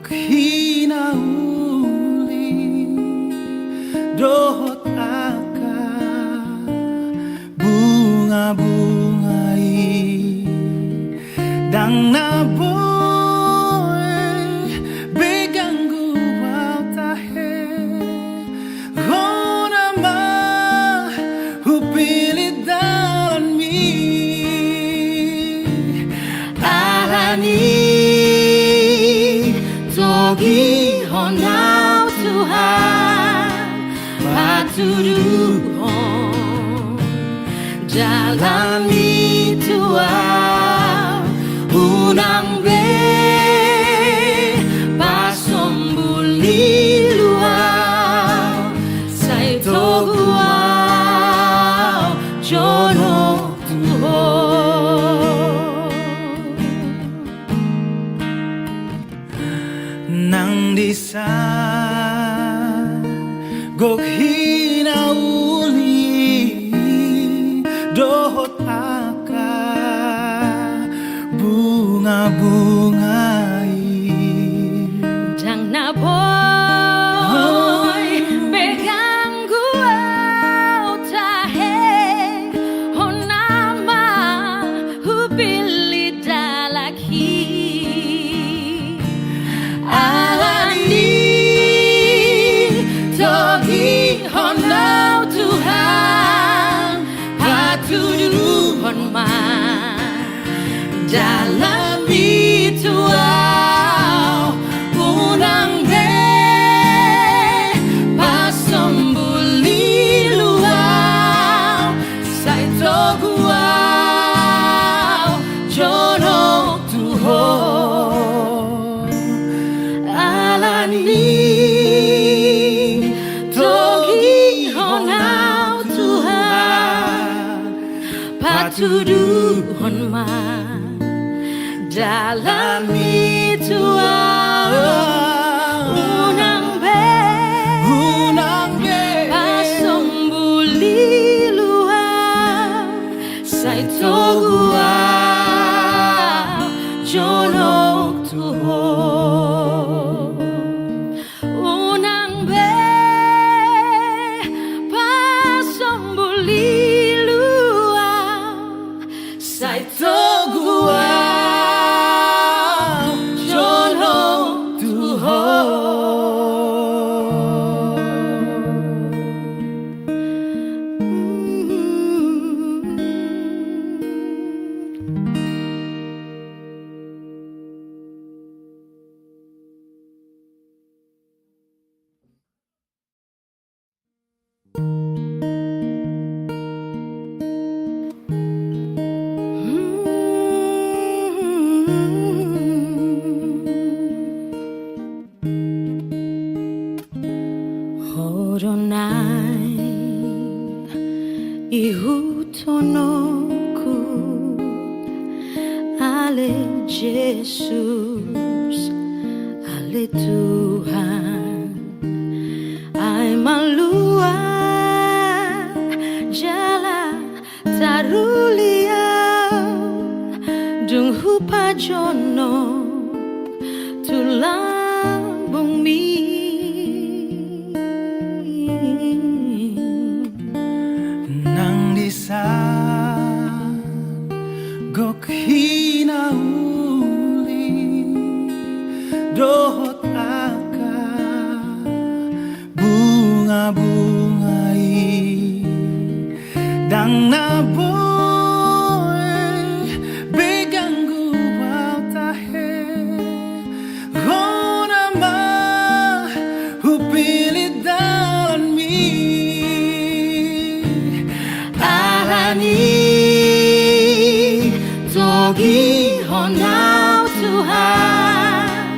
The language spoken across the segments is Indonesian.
Gok hinauli dohot aka bunga-bungai dang naboy begang guwaw tahe hona ma hupilit dalan mi alani togi honau Tuhan patuduhon jalani Tuhan unang be pasombuli luau sai toguau jono Tuhan nang disa gok hinauli dohot aka bunga-bungai dang naboy begang guau tahe honama hupili dalaki alani togi honau Tuhan patuduhon ma jalani Tuau unang be pasombuli luau sai toguau jono Tuhan alani togi honau Tuhan patuduhon ma jalani Tuau unang be pasombuli luau sai toguau jono Tuhan unang be pasombuli luau sai toguau Horonai ihutonoku ale Jesus ale Tuhan ai malua jala taruliau dung hupa jono tulang bumi gok hinauli dohot aka bunga-bungai dang naboy begang guwaw tahe hona ma hupilit dalan mi alani togi honau Tuhan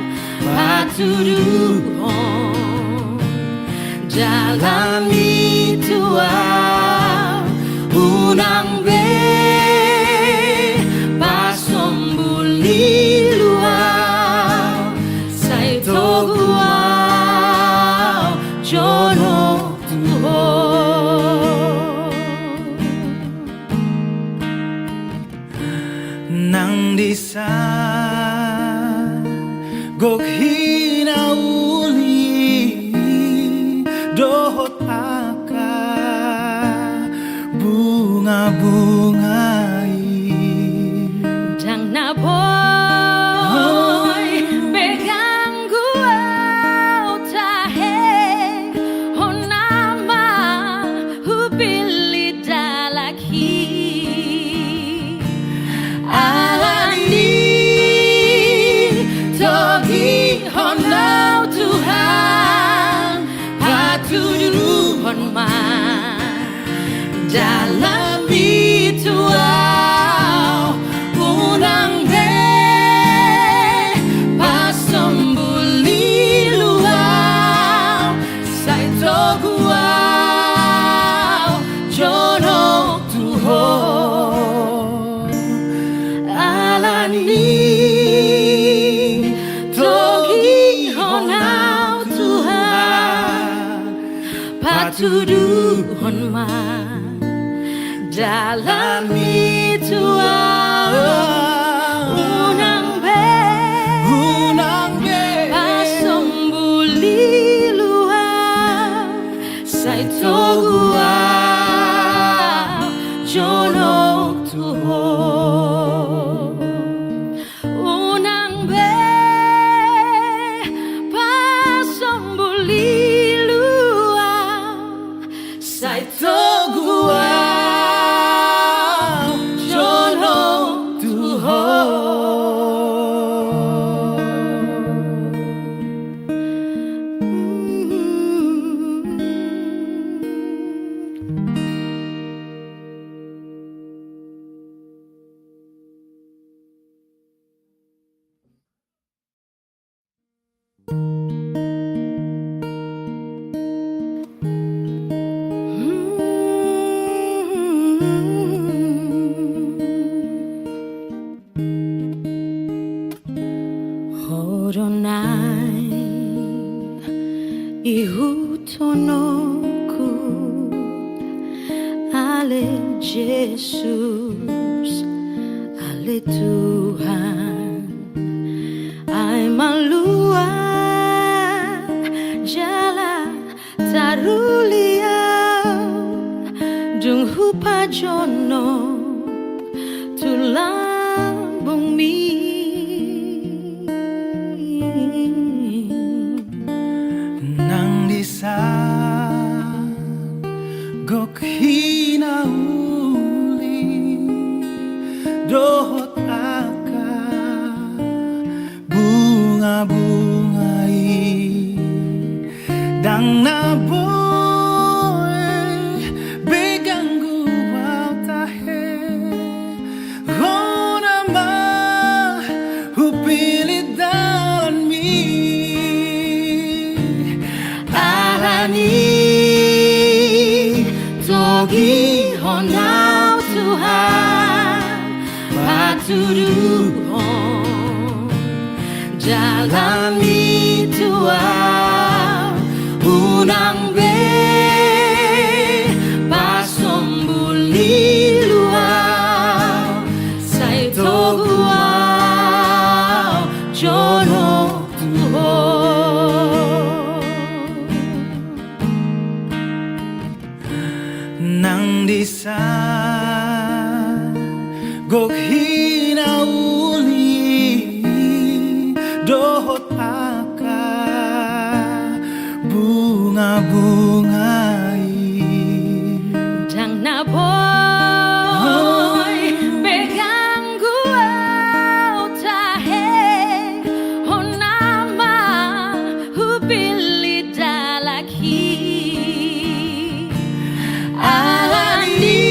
patuduhon jalani Tuau unang be pasombuli luau sai toguau jono Tuhan nang disa gok hin patuduhon ma dalam itu unang be pasombuli luar sai togua jonok tuho unang be pasombuli luar sai togua Horonai ihutonoku ale Jesus ale Tuhan ai malua jala tarulia dung hupajono tulang bumi gok hinauli dohot aka bunga-bungai dang naboy beganggu wau tahe rona ma hupilit dan mi alani togi honau Tuhan patuduhon dalam itu unang be pasombuli luar sai togua jonok Tuhan nang disa gok hinauli dohot aka bunga-bungai dang naboy beganggu au tahe honama hupili dalaki alani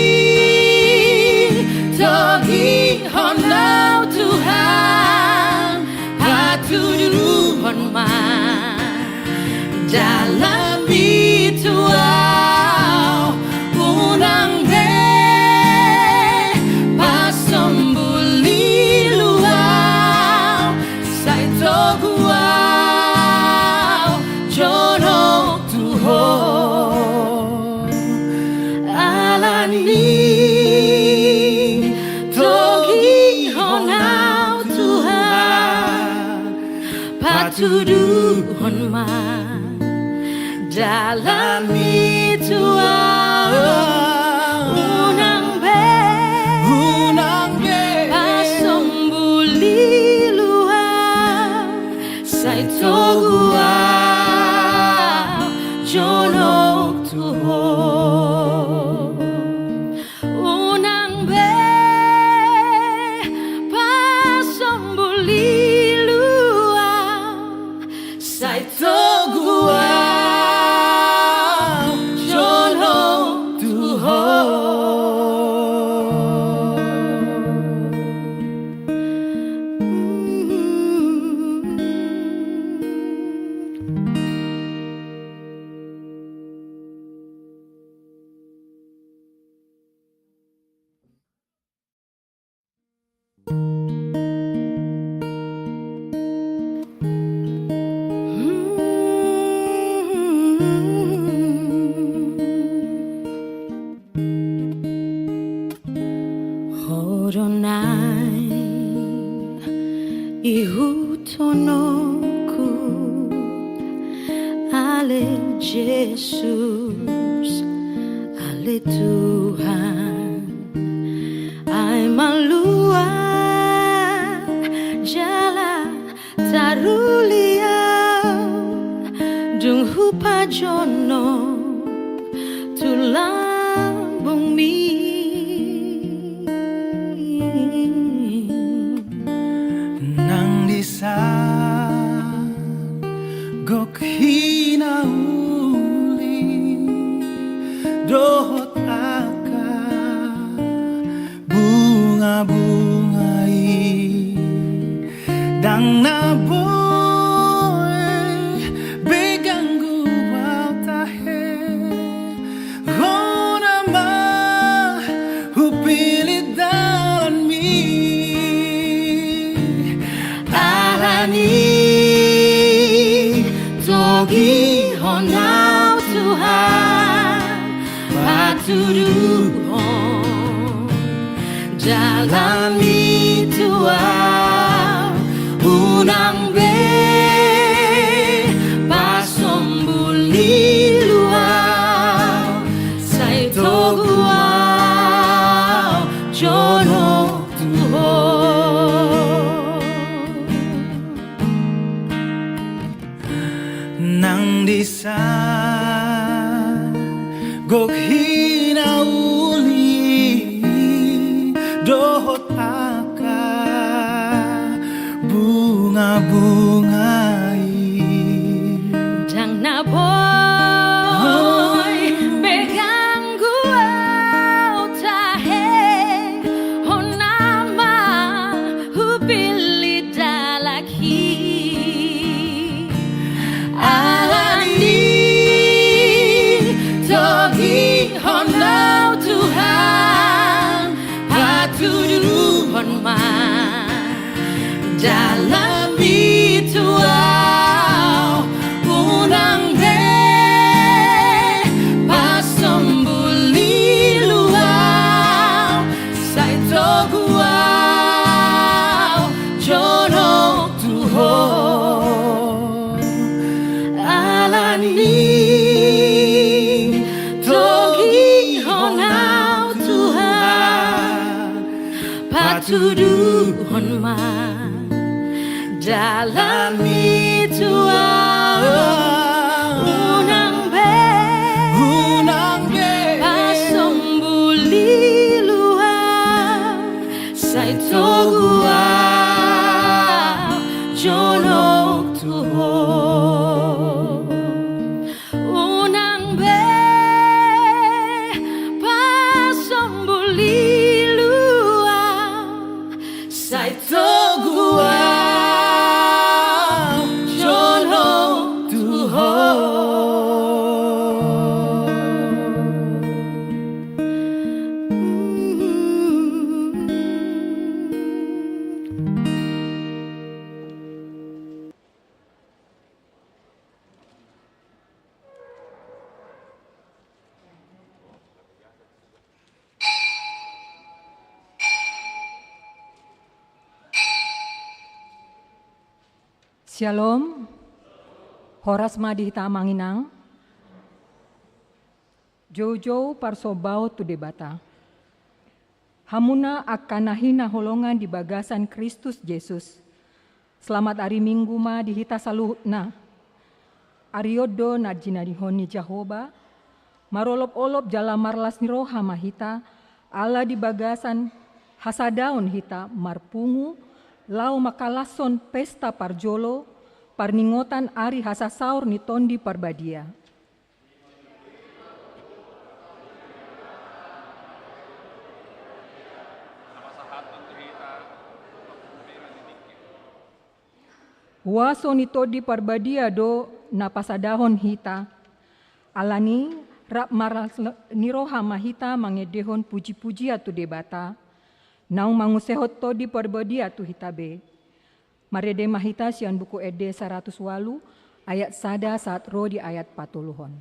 togi honau Tuhan patuduhon ma dalam itu unang be pasombuli luar sai togua jonok Tuhan alani togi honau Tuhan patuduhon ma dalam itu unang be pasombuli luar sai togua jonok Tuhan unang be pasombuli luar sai togua ihutonoku ale Jesus, ale Tuhan, ai malua jala tarulia dung hupa jono tulang bumi nang disa gok hinauli dohot aka bunga-bungai dang naboy beganggu tahe rona ma hupilit dalan mi alani togi honau Tuhan patuduhon jalani Tuhan unang be pasombuli luau sai toguau jono Tuhan nang disa gok hinauli dohot aka bunga-bungai Jang na boy beganggu au tahe honama hupili dalaki alani togi honau Tuhan patuduhon ma dalam bituau unang be pasombuli luau sai toguau jono Tuhan alani togi honau Tuhan patuduhon ma dalam bituau unang be pasombuli luau sai toguau jono Tuhan unang be pasombuli luau sai toguau Shalom, Horas Madihita Manginang, Jojo Parsobau tu debata. Hamuna akan nahina holongan di bagasan Kristus Yesus. Selamat hari Minggu ma dihita saluhna. Ariodo najina dihoni Jahoba, marolop-olop jala marlas niroha mahita, ala di bagasan hasadaun hita marpungu, lau makalason pesta parjolo, parningotan ari hasasaur ni tondi parbadia. Waso ni todi parbadia do napasadahon hita, alani rap maras niroha mahita mangedehon puji-puji atu debata, naung mangusehot todi parbadia tu hitabe. Marede mahita sian buku ede 100 walu ayat sada saat ro di ayat 40-hon.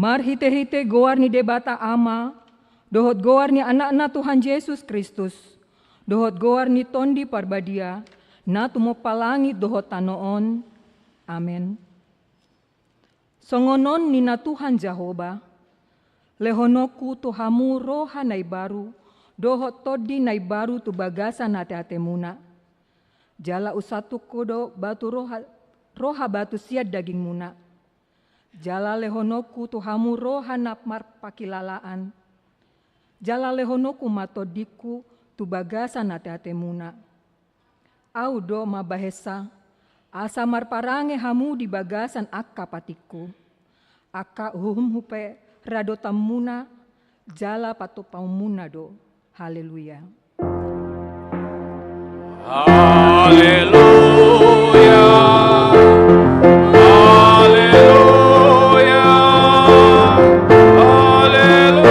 Mar hite-hite goar ni debata ama, dohot goar ni anak-anak Tuhan Yesus Kristus, dohot goar ni tondi parbadia, na tumo palangi dohot tanoon. Amen. Songonon ni na Tuhan Jehovah, lehonoku tuhamu roha nai baru, dohot todi nai baru tu bagasan hati-hati muna. Jala usatu kodo batu roha batu siat daging muna. Jala lehonoku tuhamu roha napmar pakilalaan. Jala lehonoku matodiku tu bagasan hati-hati muna. Audo mabahesa, asa marparange hamu di bagasan akka patiku. Akka uhum hupe rado tamuna, jala patupaumuna do. Haleluya. Haleluya. Haleluya. Haleluya.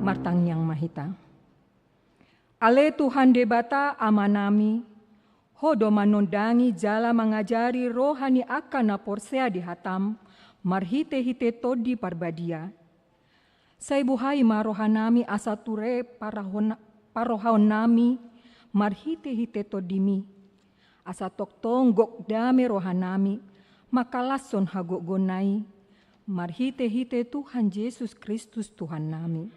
Martang yang mahita. Ale Tuhan debata amanami, hodo manondangi jala mengajari rohani akan naporsea di hatam, marhite-hite todi parbadia. Saibuhai marohanami asature parohaonami, marhite-hite todimi. Asatok tonggok dame rohanami, makalason hagok gonai, marhite-hite Tuhan Yesus Kristus Tuhan nami.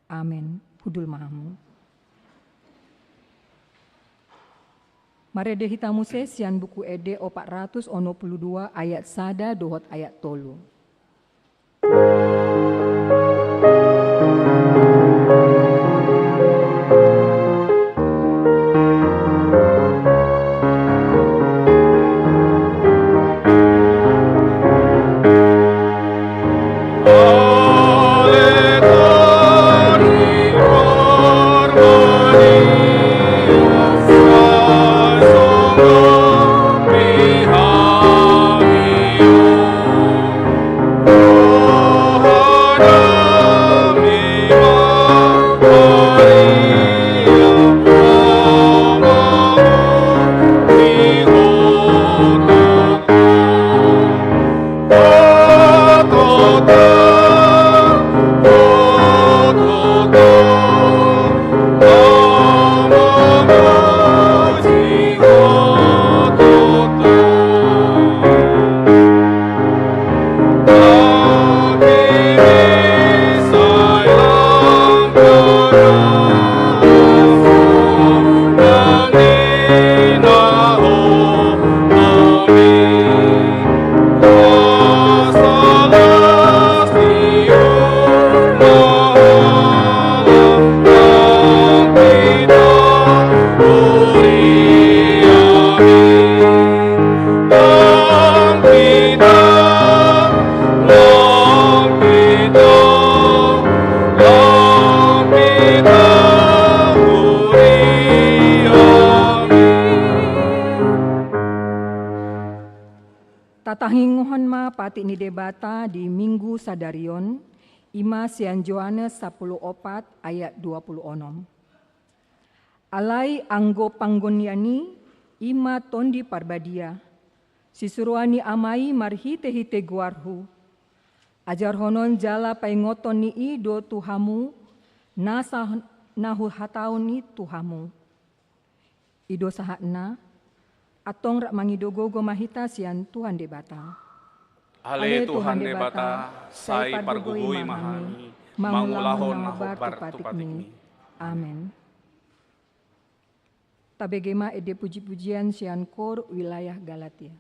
Amen. Hudul mahamu. Marede hitamu sesian buku ede 422 ayat sada dohot ayat tolu. Tatahingohon ma pati ni debata di Minggu Sadarion, ima sian Johannes 14 ayat 26. Alai anggo panggoniani ima tondi parbadia, sisuruani amai marhite-hite guarhu, ajar honon jala paingoton ni do tuhamu, nasa nahu hatauni tuhamu. Ido sahakna, atong rak mangidogo mahita sian Tuhan debata. Ale Tuhan debata, sai pargugui mahami, mangulahon mahubar tupatikmi. Amin. Tabegema ede puji-pujian sian kor wilayah Galatia.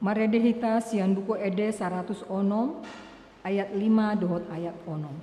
Maredehita sian buku ede 100 onom ayat 5 dohot ayat onom.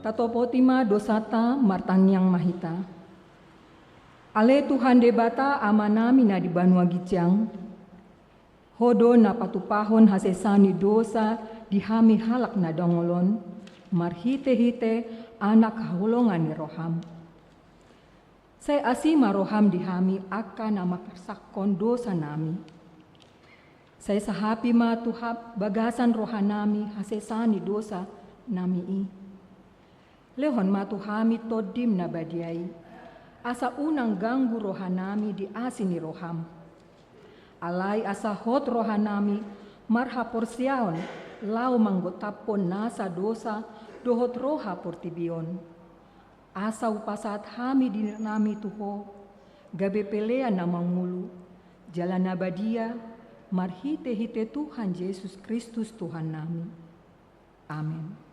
Tatopotima dosata martanyang mahita. Ale Tuhan debata amanami na di banua gijang. Hodo na patupahon hasesani dosa dihami halak na dongolon. Marhite-hite anak hulongan ni roham. Saya asima roham dihami akan nama persakon dosa nami. Saya sahapi ma tuhap bagasan rohanami hasesani dosa nami i. Lehon matuhami todim na badiai, asa unang ganggu rohanami di asini roham. Alai asa hot rohanami marha porsiaon, lau manggotapon nasa dosa dohot roha portibion. Asa upasat hami dinami tuho, gabe pelea na mangulu, jalan nabadia, marhite-hite Tuhan Yesus Kristus Tuhan nami. Amin.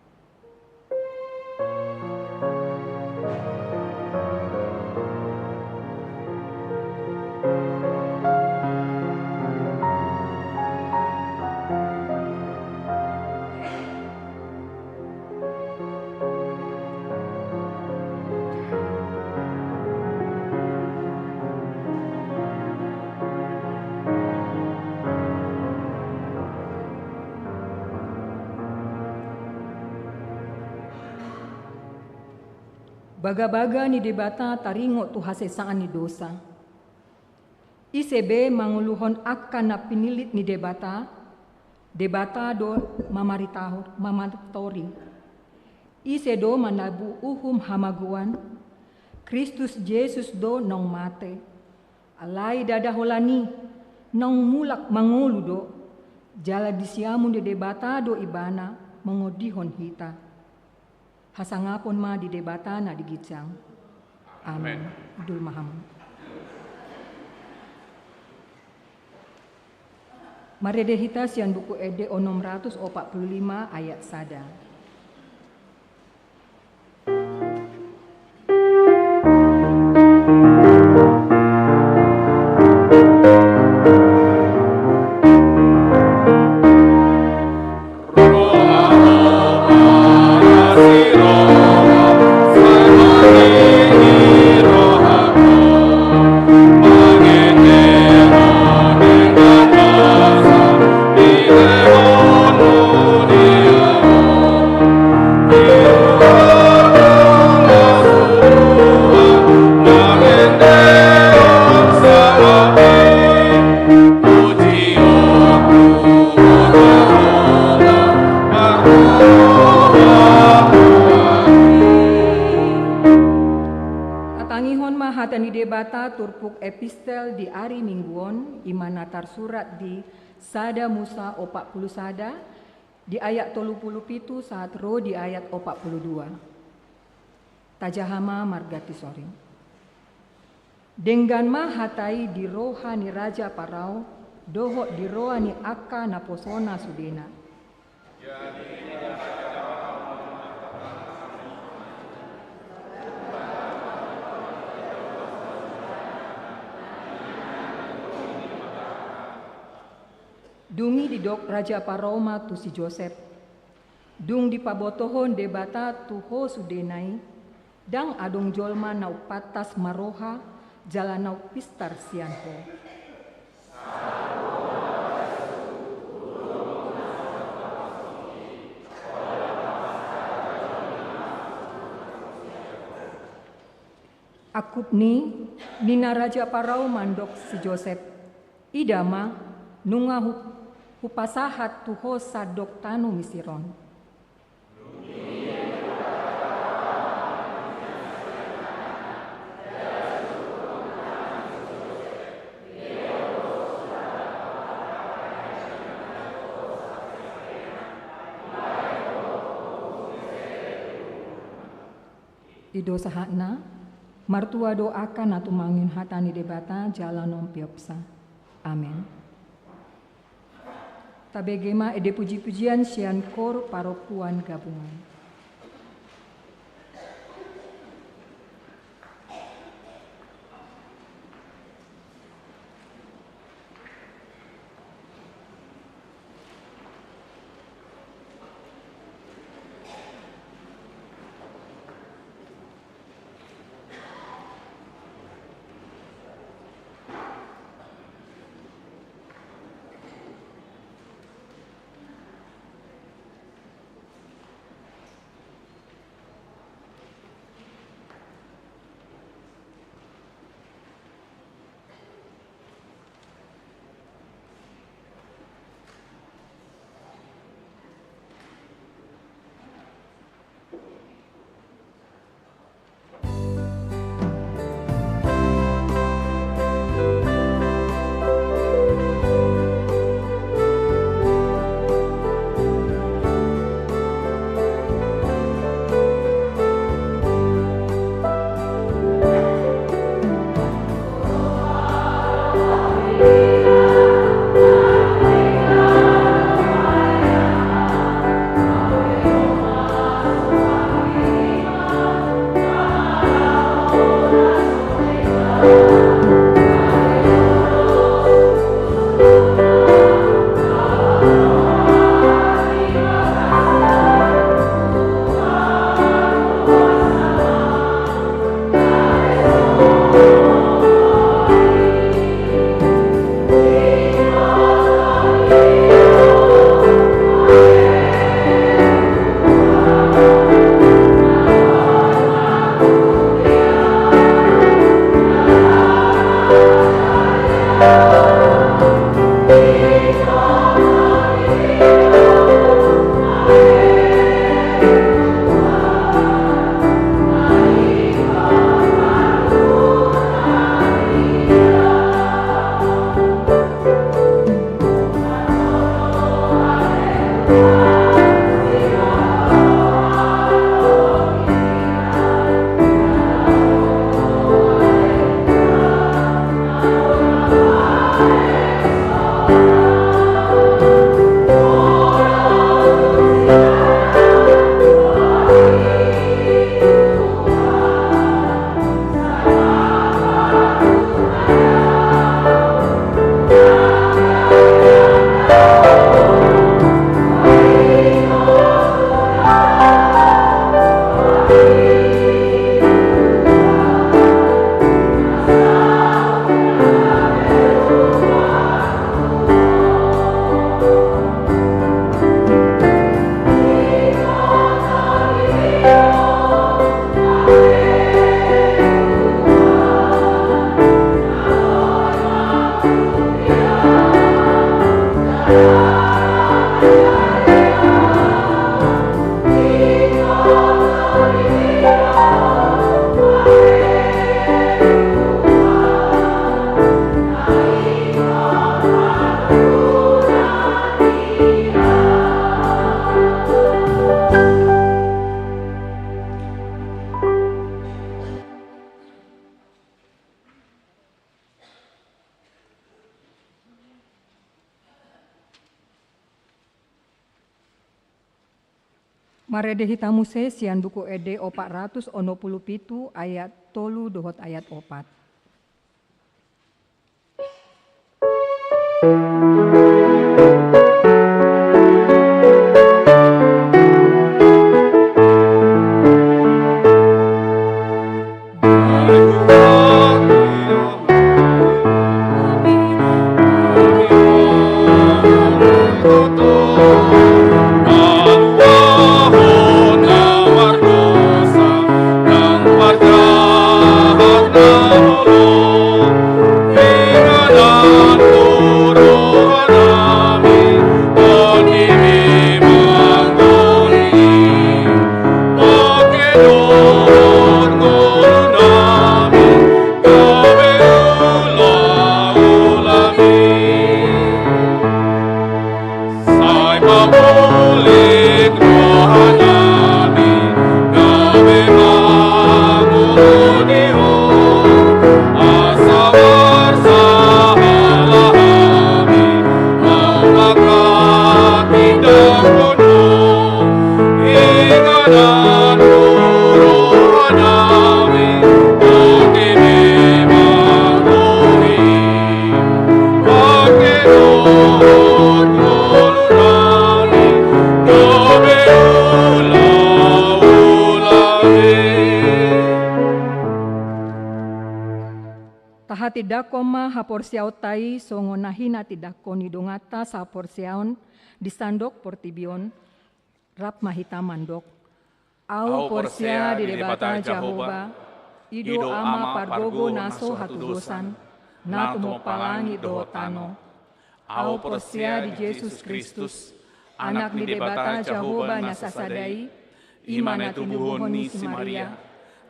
Baga-baga ni debata taringo tu hasesaan ni dosa. Isebe manguluhon akan na pinilit ni debata do mamatori. Ise do manabu uhum hamaguan, Kristus Jesus do nong mate. Alai dadaholani nong mulak mangulu do, jala disiamun di debata do ibana mengodihon hita. Hasangapon ma di debata na digijang. Amin. Dul maham. Maredehita sian buku ede 645 ayat sada. Roha hatani debata turpuk epistel di ari mingguon imanatar surat di sada Musa 40 sada di ayat 37 saat ro di ayat 42. Tajahama margati soring. Denggan ma hatai di rohani raja parau doho di rohani aka naposona sudena. Dungi di dok Raja Paroma tu si Joseph, dung di pabotohon debata tuho sudenai, dang adong jolma nau patas maroha, jala nau pistar sianho. Akup ni, nina Raja Parau mandok si Joseph, idama nunga hupasahat tuho sadok tanu misiron. Ido sahana, martua doakan atu mangin hatani debata jalan nompiopsa. Amin. Tabegema ede puji-pujian sian kor parokuan gabungan. Marede hitamuse sian buku ede 417 ayat 3 dohot ayat 4. Tidak koma haporsiaw tai songo nahina tidak koni dongata sa porsiaon di sandok portibion rap mahita mandok. Au porsia di debata Jahoba ido ama pargogo naso hatu dosan na tumo palangi dohotano. Au porsia di Yesus Kristus anak di debata Jahoba nasasadai imana tubuhon ni si Maria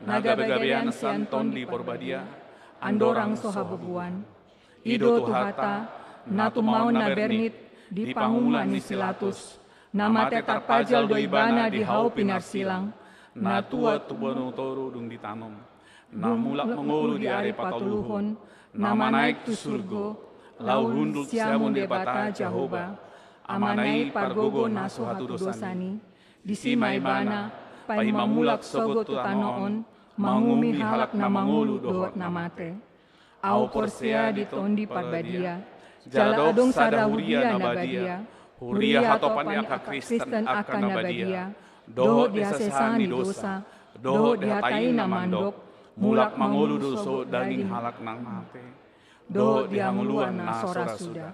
naga bagabean si Anton di porbadia andorang sohabubuan, ido tuhata, natu maun na bernit, di panguman ni silatus, namate tarpajal doibana di hau pinarsilang, natua tubono toru dung ditanom, namulak mengulu di are patuluhon, nama naik tu surgo, lau hundul siamun debata Jahoba, amanai pargogo naso hatu dosani, disimai bana, pai mamulak sogo tutanoon, mangumi halak na mangulu dohot namate. Au porsia di tondi parbadia, jala adong sada huria nabadia, huria hatopani aka Kristen akan nabadia, dohot diasesani dosa, dohot dihatai na mandok, mulak mangulu doso daging halak nang mate, dohot dianguluan na sora suda.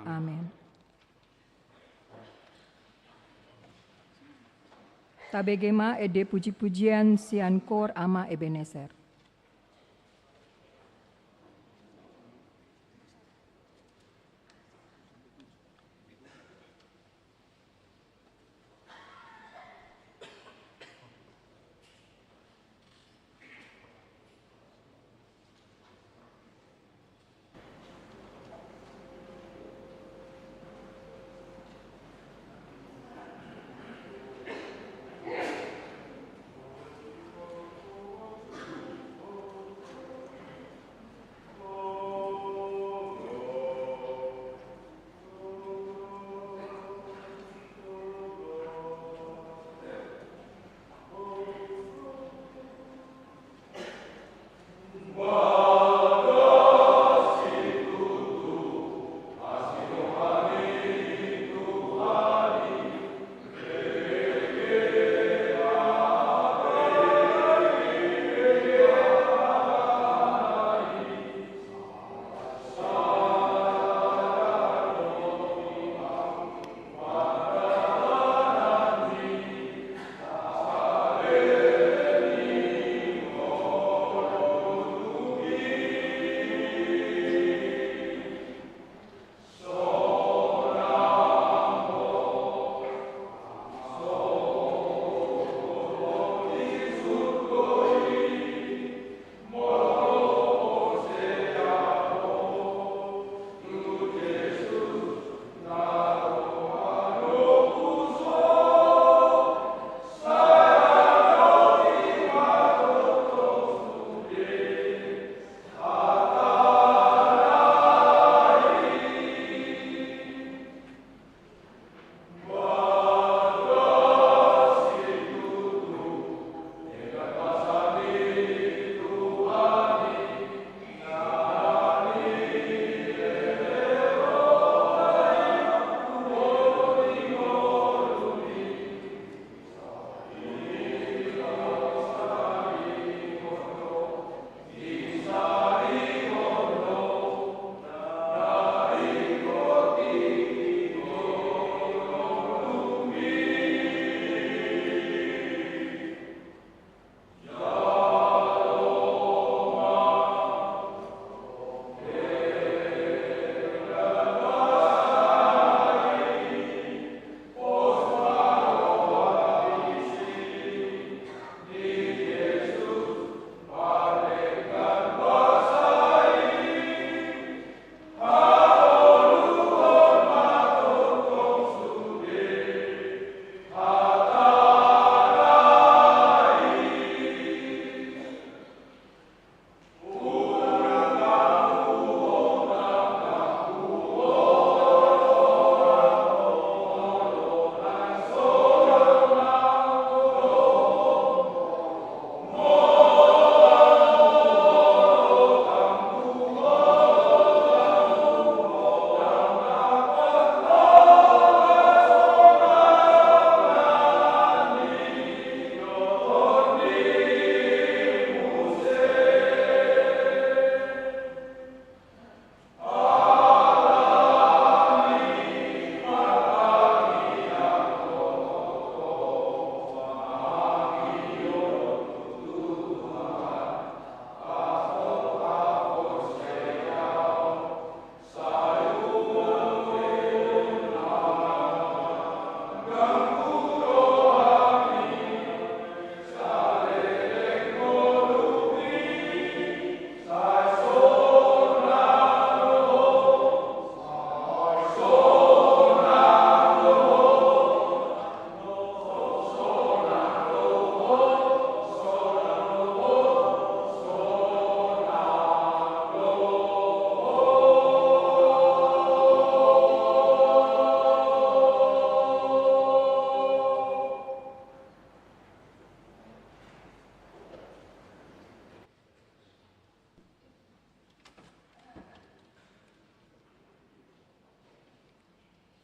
Amin. Tabegema ede puji-pujian sian kor ama Ebenezer.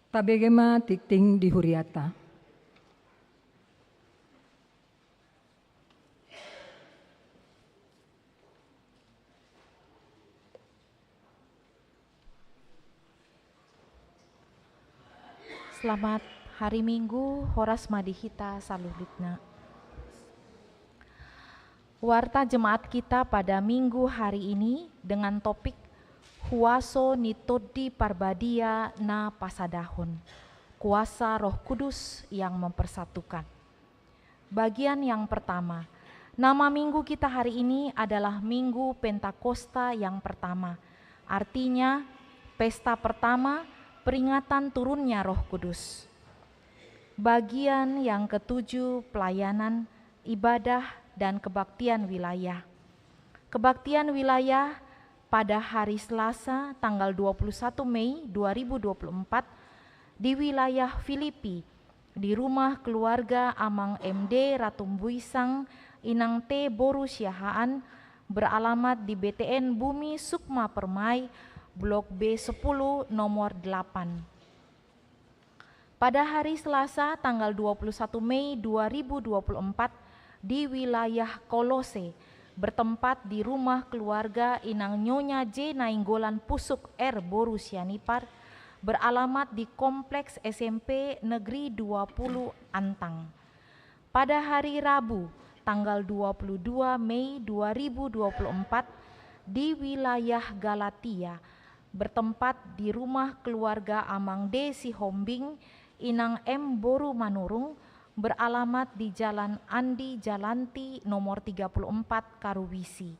Tabegema tikting di huriata. Selamat hari Minggu, Horas Madihita Saluhitna. Warta jemaat kita pada Minggu hari ini dengan topik Huaso nitodi parbadia na pasadahon, kuasa Roh Kudus yang mempersatukan. Bagian yang pertama, nama minggu kita hari ini adalah Minggu Pentakosta yang pertama, artinya pesta pertama peringatan turunnya Roh Kudus. Bagian yang ketujuh, pelayanan, ibadah, dan kebaktian wilayah. Kebaktian wilayah pada hari Selasa tanggal 21 Mei 2024 di wilayah Filipi, di rumah keluarga Amang MD Ratumbuisang Inang T Boru Syahaan, beralamat di BTN Bumi Sukma Permai, Blok B10 nomor 8. Pada hari Selasa tanggal 21 Mei 2024 di wilayah Kolose, bertempat di rumah keluarga Inang Nyonya J Nainggolan Pusuk R Boru Sianipar, beralamat di Kompleks SMP Negeri 20 Antang. Pada hari Rabu tanggal 22 Mei 2024 di wilayah Galatia, bertempat di rumah keluarga Amang D Sihombing Inang M Boru Manurung, beralamat di Jalan Andi Jalanti nomor 34 Karuwisi.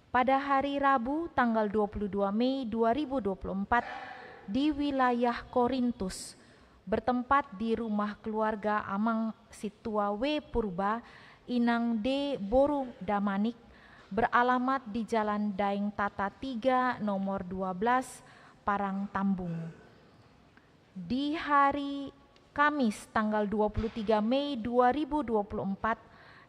Pada hari Rabu tanggal 22 Mei 2024 di wilayah Korintus, bertempat di rumah keluarga Amang Situa W Purba Inang D Boru Damanik, beralamat di Jalan Daeng Tata 3 nomor 12 Parang Tambung. Di hari Kamis tanggal 23 Mei 2024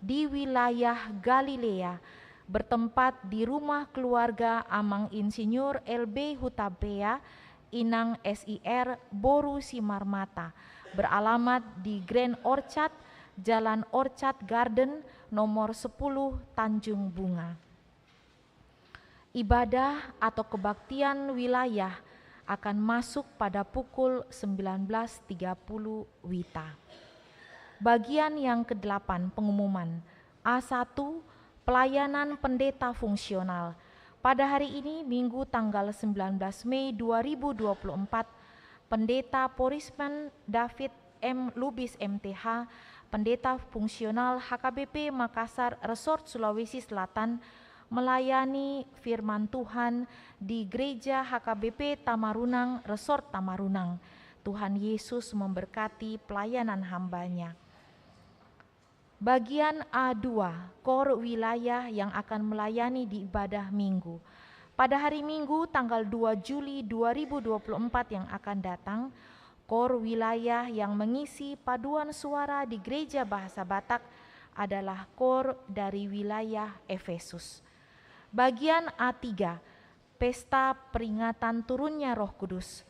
di wilayah Galilea, bertempat di rumah keluarga Amang Insinyur LB Hutapea Inang SIR Boru Simarmata, beralamat di Grand Orchard Jalan Orchard Garden nomor 10 Tanjung Bunga. Ibadah atau kebaktian wilayah akan masuk pada pukul 19.30 WITA. Bagian yang ke-8, pengumuman. A1, pelayanan pendeta fungsional. Pada hari ini Minggu tanggal 19 Mei 2024, Pendeta Porisman David M. Lubis MTH, Pendeta Fungsional HKBP Makassar Resort Sulawesi Selatan, melayani firman Tuhan di Gereja HKBP Tamarunang Resort Tamarunang. Tuhan Yesus memberkati pelayanan hambanya. Bagian A2, KOR wilayah yang akan melayani di ibadah minggu. Pada hari Minggu tanggal 2 Juli 2024 yang akan datang, KOR wilayah yang mengisi paduan suara di Gereja Bahasa Batak adalah KOR dari wilayah Efesus. Bagian A3, pesta peringatan turunnya Roh Kudus.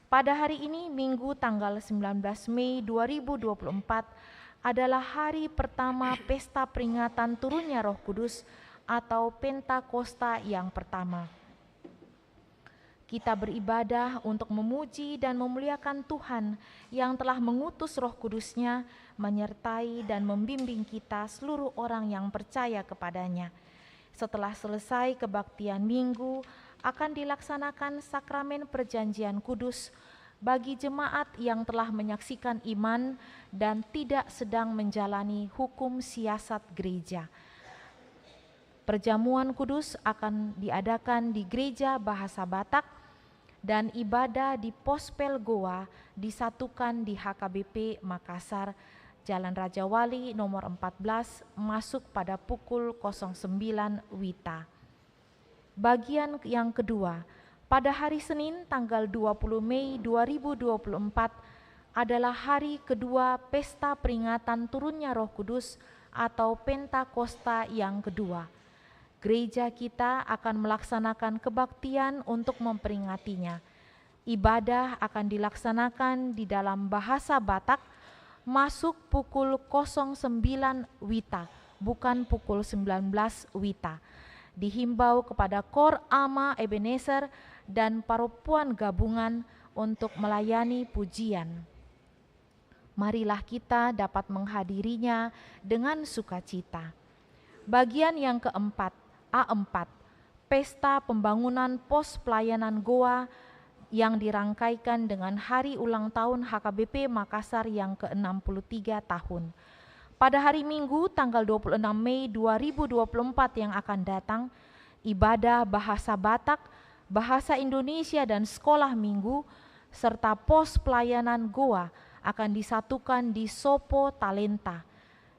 Pada hari ini Minggu tanggal 19 Mei 2024 adalah hari pertama pesta peringatan turunnya Roh Kudus atau Pentakosta yang pertama. Kita beribadah untuk memuji dan memuliakan Tuhan yang telah mengutus Roh Kudus-Nya menyertai dan membimbing kita seluruh orang yang percaya kepadanya. Setelah selesai kebaktian minggu, akan dilaksanakan sakramen perjanjian kudus bagi jemaat yang telah menyaksikan iman dan tidak sedang menjalani hukum siasat gereja. Perjamuan kudus akan diadakan di Gereja Bahasa Batak dan ibadah di Pospel Goa disatukan di HKBP Makassar, Jalan Raja Wali nomor 14, masuk pada pukul 09 WITA. Bagian yang kedua, pada hari Senin tanggal 20 Mei 2024 adalah hari kedua pesta peringatan turunnya Roh Kudus atau Pentakosta yang kedua. Gereja kita akan melaksanakan kebaktian untuk memperingatinya. Ibadah akan dilaksanakan di dalam bahasa Batak masuk pukul 09 WITA, bukan pukul 19 WITA. Dihimbau kepada Kor Ama Ebenezer dan paropuan gabungan untuk melayani pujian. Marilah kita dapat menghadirinya dengan sukacita. Bagian yang keempat, A4, Pesta Pembangunan Pos Pelayanan Goa yang dirangkaikan dengan hari ulang tahun HKBP Makassar yang ke-63 tahun. Pada hari Minggu tanggal 26 Mei 2024 yang akan datang, ibadah bahasa Batak, bahasa Indonesia dan sekolah minggu, serta pos pelayanan Goa akan disatukan di Sopo Talenta.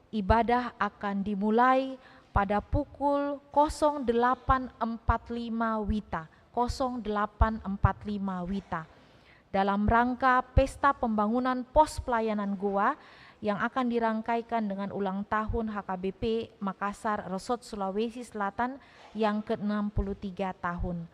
Ibadah akan dimulai pada pukul 08.45 WITA. 08.45 WITA dalam rangka Pesta Pembangunan Pos Pelayanan Goa yang akan dirangkaikan dengan ulang tahun HKBP Makassar Resort Sulawesi Selatan yang ke-63 tahun.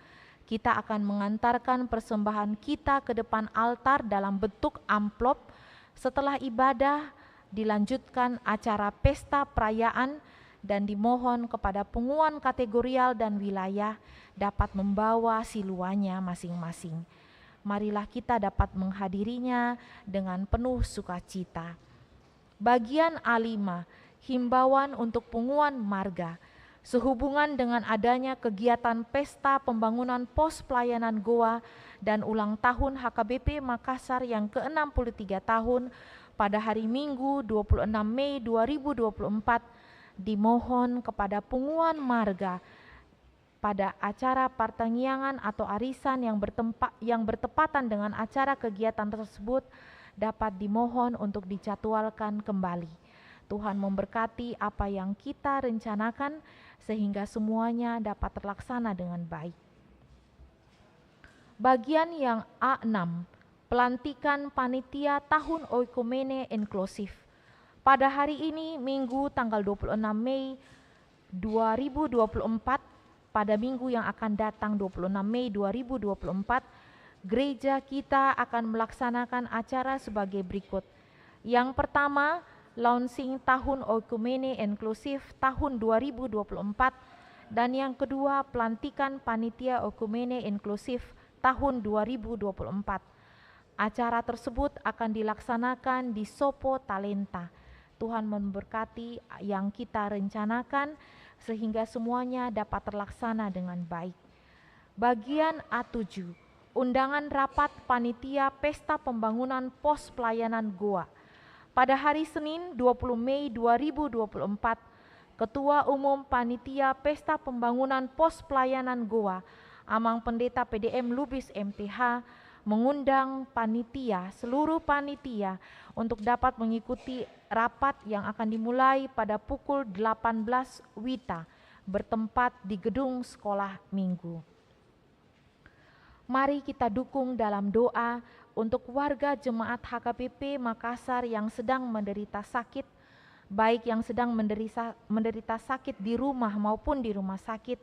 Kita akan mengantarkan persembahan kita ke depan altar dalam bentuk amplop. Setelah ibadah dilanjutkan acara pesta perayaan dan dimohon kepada pengumuman kategorial dan wilayah dapat membawa siluannya masing-masing. Marilah kita dapat menghadirinya dengan penuh sukacita. Bagian A5, himbauan untuk pengumuman marga. Sehubungan dengan adanya kegiatan Pesta Pembangunan Pos Pelayanan Goa dan ulang tahun HKBP Makassar yang ke-63 tahun pada hari Minggu 26 Mei 2024, dimohon kepada pengumuman marga pada acara pertanggiangan atau arisan yang bertepatan dengan acara kegiatan tersebut dapat dimohon untuk dijadwalkan kembali. Tuhan memberkati apa yang kita rencanakan sehingga semuanya dapat terlaksana dengan baik. Bagian yang A6, pelantikan panitia tahun Oikumene inklusif. Pada hari ini, Minggu tanggal 26 Mei 2024, pada minggu yang akan datang 26 Mei 2024, gereja kita akan melaksanakan acara sebagai berikut. Yang pertama, launching tahun Oikumene inklusif tahun 2024, dan yang kedua, pelantikan panitia Oikumene inklusif tahun 2024. Acara tersebut akan dilaksanakan di Sopo Talenta. Tuhan memberkati yang kita rencanakan sehingga semuanya dapat terlaksana dengan baik. Bagian A7, undangan rapat panitia Pesta Pembangunan Pos Pelayanan Goa. Pada hari Senin 20 Mei 2024, Ketua Umum Panitia Pesta Pembangunan Pos Pelayanan Goa, Amang Pendeta PDM Lubis MTH, mengundang seluruh panitia untuk dapat mengikuti rapat yang akan dimulai pada pukul 18 WITA bertempat di gedung sekolah minggu. Mari kita dukung dalam doa untuk warga jemaat HKBP Makassar yang sedang menderita sakit, baik yang sedang menderita sakit di rumah maupun di rumah sakit,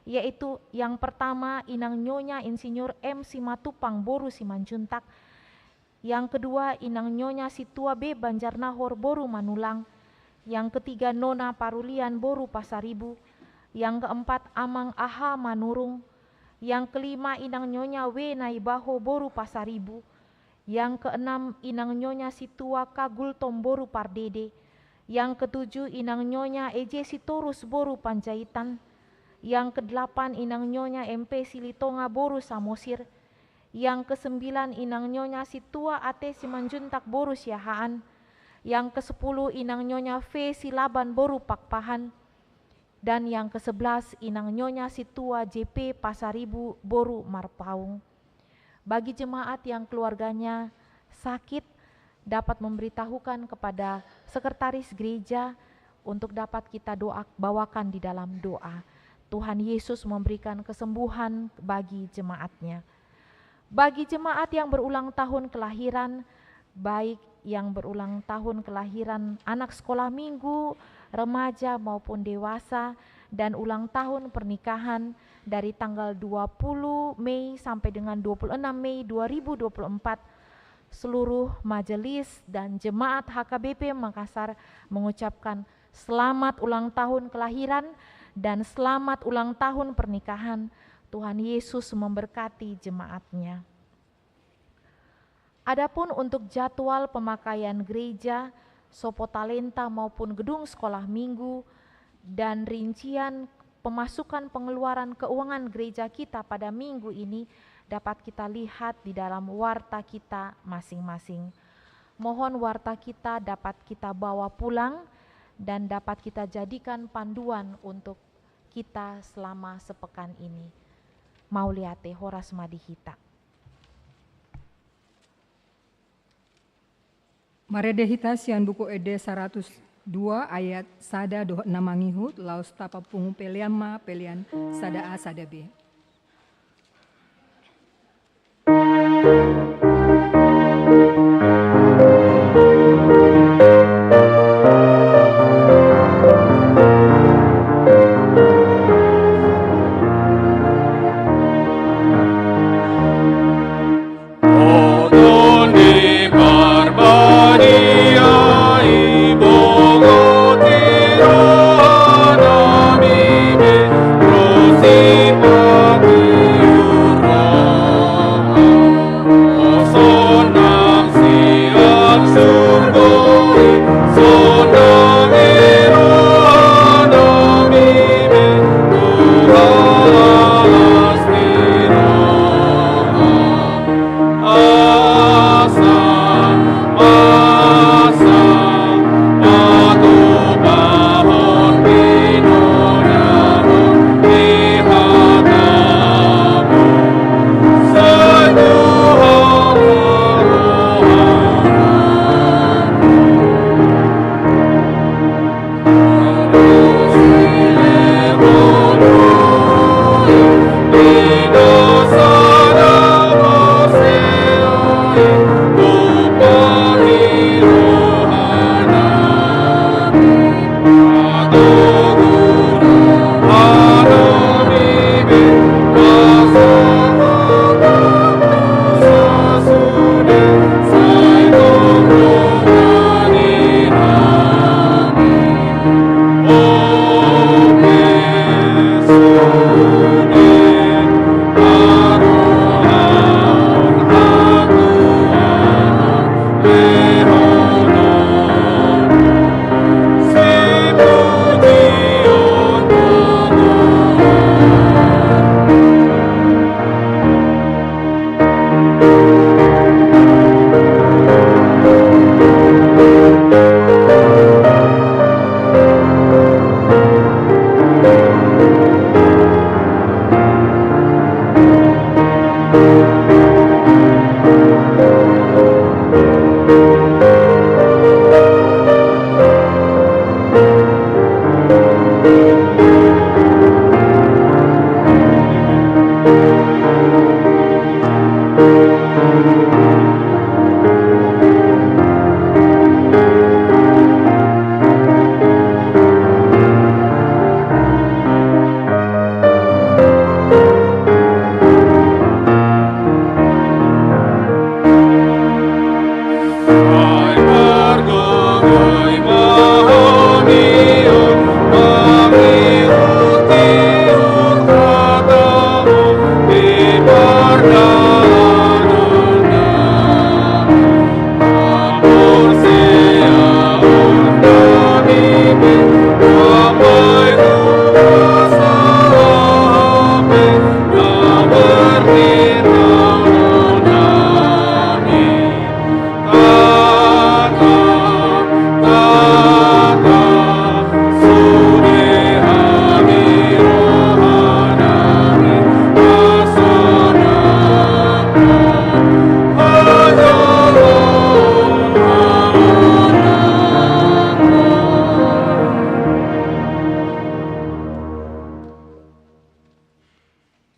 yaitu yang pertama Inang Nyonya Insinyur M. Simatupang Boru Simanjuntak, yang kedua Inang Nyonya Situa B. Banjarnahor Boru Manulang, yang ketiga Nona Parulian Boru Pasaribu, yang keempat Amang Aha Manurung, yang kelima Inang Nyonya W. Naibaho Boru Pasaribu, yang keenam Inang Nyonya Situa Kagul Tomboru Pardede, yang ketujuh Inang Nyonya Eje Sitorus Boru Panjaitan, yang kedelapan Inang Nyonya MP Silitonga Boru Samosir, yang kesembilan Inang Nyonya Situa Ate Simanjuntak Boru Siahaan, yang ke-10 Inang Nyonya V Silaban Boru Pakpahan, dan yang ke-11 Inang Nyonya Situa JP Pasaribu Boru Marpaung. Bagi jemaat yang keluarganya sakit, dapat memberitahukan kepada sekretaris gereja untuk dapat kita bawakan di dalam doa. Tuhan Yesus memberikan kesembuhan bagi jemaatnya. Bagi jemaat yang berulang tahun kelahiran, baik yang berulang tahun kelahiran anak sekolah minggu, remaja maupun dewasa, dan ulang tahun pernikahan dari tanggal 20 Mei sampai dengan 26 Mei 2024, seluruh majelis dan jemaat HKBP Makassar mengucapkan selamat ulang tahun kelahiran dan selamat ulang tahun pernikahan. Tuhan Yesus memberkati jemaatnya. Adapun untuk jadwal pemakaian gereja, Sopotalenta maupun gedung sekolah minggu, dan rincian pemasukan pengeluaran keuangan gereja kita pada minggu ini dapat kita lihat di dalam warta kita masing-masing. Mohon warta kita dapat kita bawa pulang dan dapat kita jadikan panduan untuk kita selama sepekan ini. Mauliate Horas Madihita. Maredehita sian buku ede 102 ayat sada doh namangihut laus tapa pungu peliama pelian sada a sada b.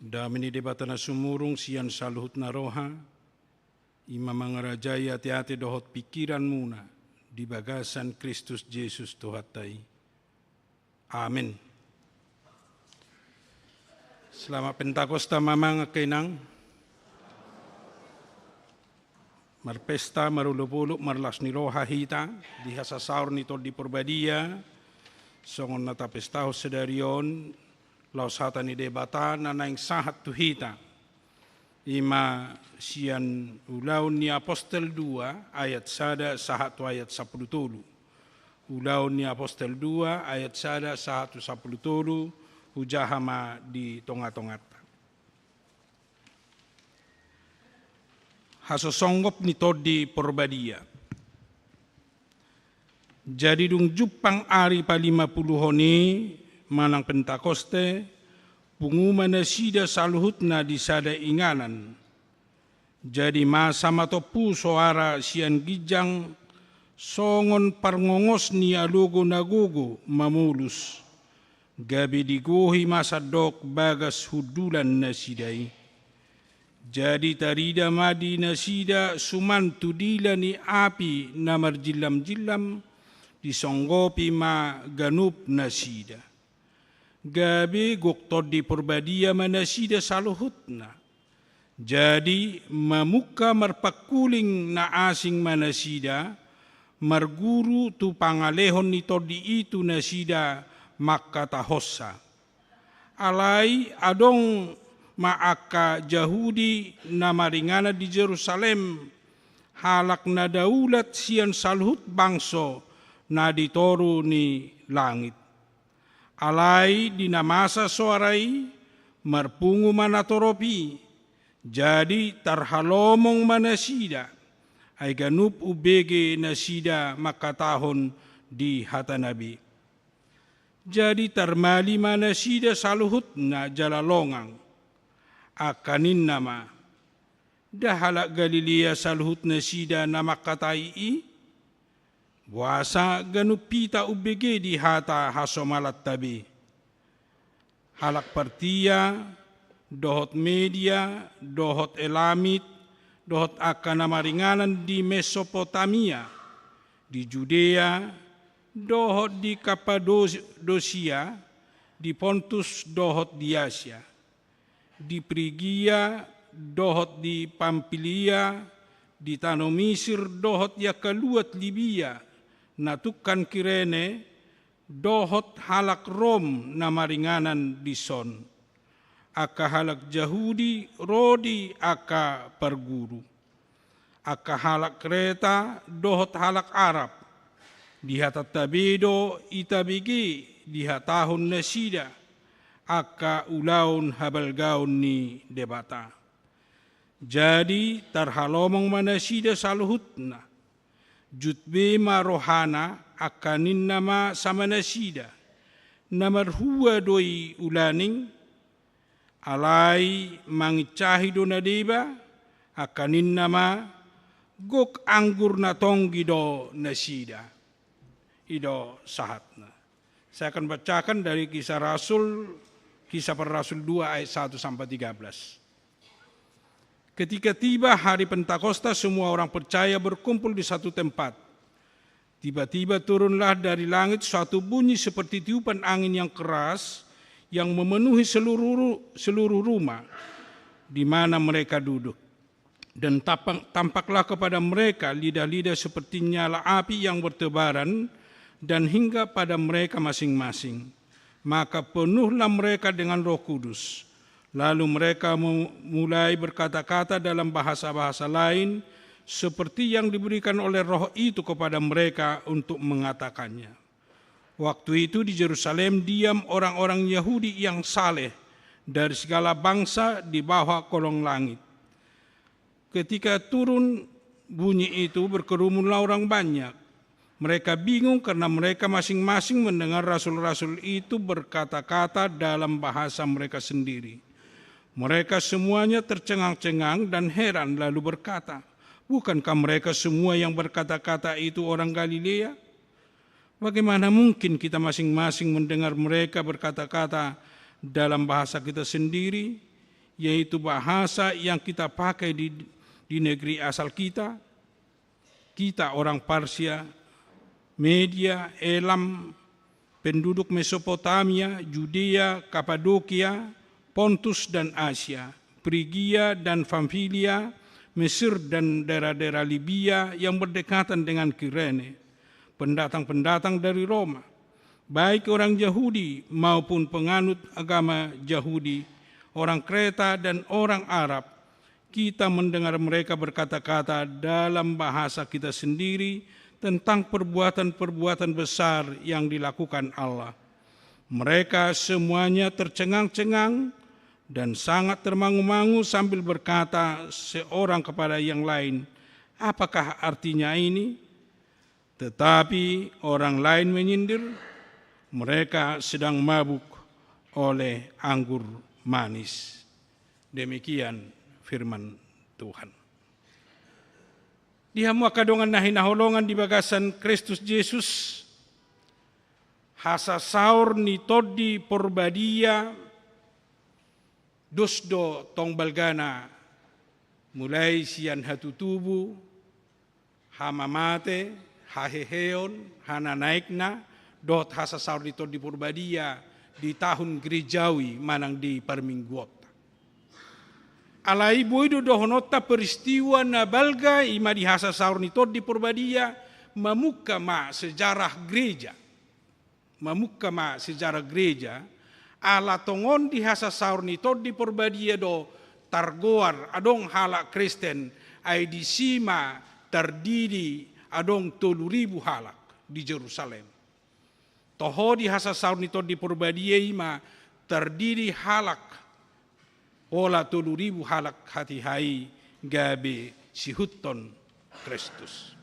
Damini debatana sumurung sian saluhut naroha, ima mangarajai hati-hati dohot pikiran muna di bagasan Kristus Yesus Tuhatai. Amin. Selamat Pentakosta mamang kenang. Marpesta marulupuluk marlas ni roha hita diha sa saur nito di Purbadia songon nata pestaho sedarion lausata ni debata nanaing sahat tu hita ima sian ulaun ni Apostel 2 ayat sada sahat tu ayat 10 tulu. Ulaun ni Apostel 2 ayat sada sahat tu 10 tulu hujahama di tonga-tongat. Hasosonggop ni Todi Purbadia. Jadi dung jupang ari pa 50 honi manang Pentakoste pengumuman sida saluhutna di sada inganan. Jadi masa matopu suara sian gijang songon parngongos ni alugo nagugo mamulus. Gabi diguhi masa dok bagas hudulan nasidai. Jadi tarida madi nasida sumantu dila ni api namar jilam-jilam disonggopi ma ganup nasida. Gabi goktor di Purbadia manasida saluhutna. Jadi mamuka marpakuling na asing manasida marguru tu pangalehon ni todi itu nasida makatahosa. Alai adong maaka Jahudi na maringana di Jerusalem halak na daulat sian saluhut bangso na ditoru ni langit. Alai dinamasa soarai marpungu manatoropi jadi tarhalomong manasida ay ganup ubege nasida makatahon di hata nabi. Jadi tarmali manasida saluhut na jalalongang akanin nama dahalak Galilea saluhut nasida nama katai buasa ganupita ubege di hata hasomalat tabi halak partia dohot media dohot elamit dohot akana maringanan di Mesopotamia di Judea dohot di Kapadosia di Pontus dohot di Asia di Prigia dohot di Pampilia di Tanah Mesir dohot ya kaluat Libya natukan Kirene dohot halak Rom na maringanan di Son aka halak Jahudi rodi aka perguru aka halak Kreta dohot halak Arab diha tabedo itabigi diha tahun nasida aka ulaun habalgaun ni debata. Jadi tarhalomong manasida saluhutna jutbe marohana akanin nama sama nasida namarhua doi ulaning alai mangicahi dona deba akanin nama gok anggur na tonggi do nasida ido sahatna. Saya akan bacakan dari kisah para Rasul 2 ayat 1 sampai 13. Ketika tiba hari Pentakosta, semua orang percaya berkumpul di satu tempat. Tiba-tiba turunlah dari langit suatu bunyi seperti tiupan angin yang keras yang memenuhi seluruh rumah di mana mereka duduk. Dan tampaklah kepada mereka lidah-lidah seperti nyala api yang bertebaran dan hingga pada mereka masing-masing. Maka penuhlah mereka dengan Roh Kudus. Lalu mereka mulai berkata-kata dalam bahasa-bahasa lain seperti yang diberikan oleh Roh itu kepada mereka untuk mengatakannya. Waktu itu di Yerusalem diam orang-orang Yahudi yang saleh dari segala bangsa di bawah kolong langit. Ketika turun bunyi itu berkerumunlah orang banyak. Mereka bingung karena mereka masing-masing mendengar rasul-rasul itu berkata-kata dalam bahasa mereka sendiri. Mereka semuanya tercengang-cengang dan heran lalu berkata, bukankah mereka semua yang berkata-kata itu orang Galilea? Bagaimana mungkin kita masing-masing mendengar mereka berkata-kata dalam bahasa kita sendiri, yaitu bahasa yang kita pakai di negeri asal kita? Kita orang Parsia, Media, Elam, penduduk Mesopotamia, Judea, Kapadokia, Pontus dan Asia, Frigia dan Pamfilia, Mesir dan daerah-daerah Libya yang berdekatan dengan Kirene, pendatang-pendatang dari Roma, baik orang Yahudi maupun penganut agama Yahudi, orang Kreta dan orang Arab, kita mendengar mereka berkata-kata dalam bahasa kita sendiri tentang perbuatan-perbuatan besar yang dilakukan Allah. Mereka semuanya tercengang-cengang dan sangat termangu-mangu sambil berkata seorang kepada yang lain, "Apakah artinya ini?" Tetapi orang lain menyindir, mereka sedang mabuk oleh anggur manis. Demikian firman Tuhan. Di hamua kadongan nahi naholongan di bagasan Kristus Yesus, hasa saur ni todi porbadia, dosdo tong balgana, mulai sian hatu tubu, hamamate, haheheon, hana naikna, dot hasa saur ni todi porbadia di tahun gerejawi manang di permingguot. Alai boido dohonota peristiwa na balga ima di hasa saur ni todi porbadia memukka ma sejarah gereja. Memukka ma sejarah gereja, ala tongon di hasa saur ni todi porbadia do targoar adong halak Kristen ay di sima terdiri adong 3.000 halak di Jerusalem. Toho di hasa saur ni todi porbadia ima terdiri halak ola 3.000 halak hati hai gabe sihuton Kristus.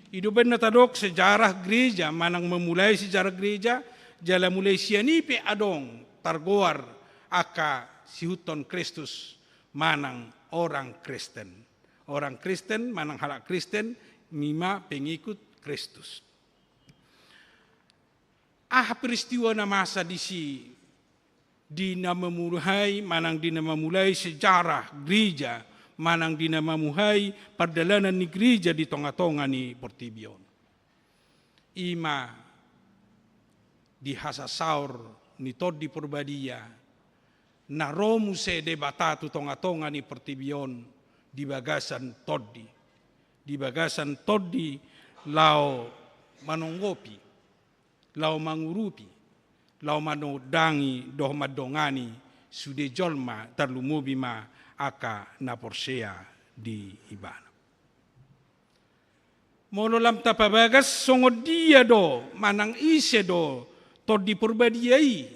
Hidupan natadok sejarah gereja, manang memulai sejarah gereja, jala mulai sianipe adong targoar aka sihuton Kristus manang orang Kristen. Orang Kristen manang halak Kristen mima pengikut Kristus. Peristiwa na masa di nama mulai manang di nama mulai sejarah gereja, manang di nama muhai perdalanan ni gereja di tonga-tonga ni Portibion. Ima di hasa saur ni todi porbadia na romu se debatatu tonga-tonga ni Portibion di bagasan todi. Di bagasan todi lao manonggopi, lao mangurupi, lau manodangi doh madongani sude jolma tarlumubi ma aka naporsea di ibana. Molo lam tapabagas songod dia do manang ise do todi purbadiai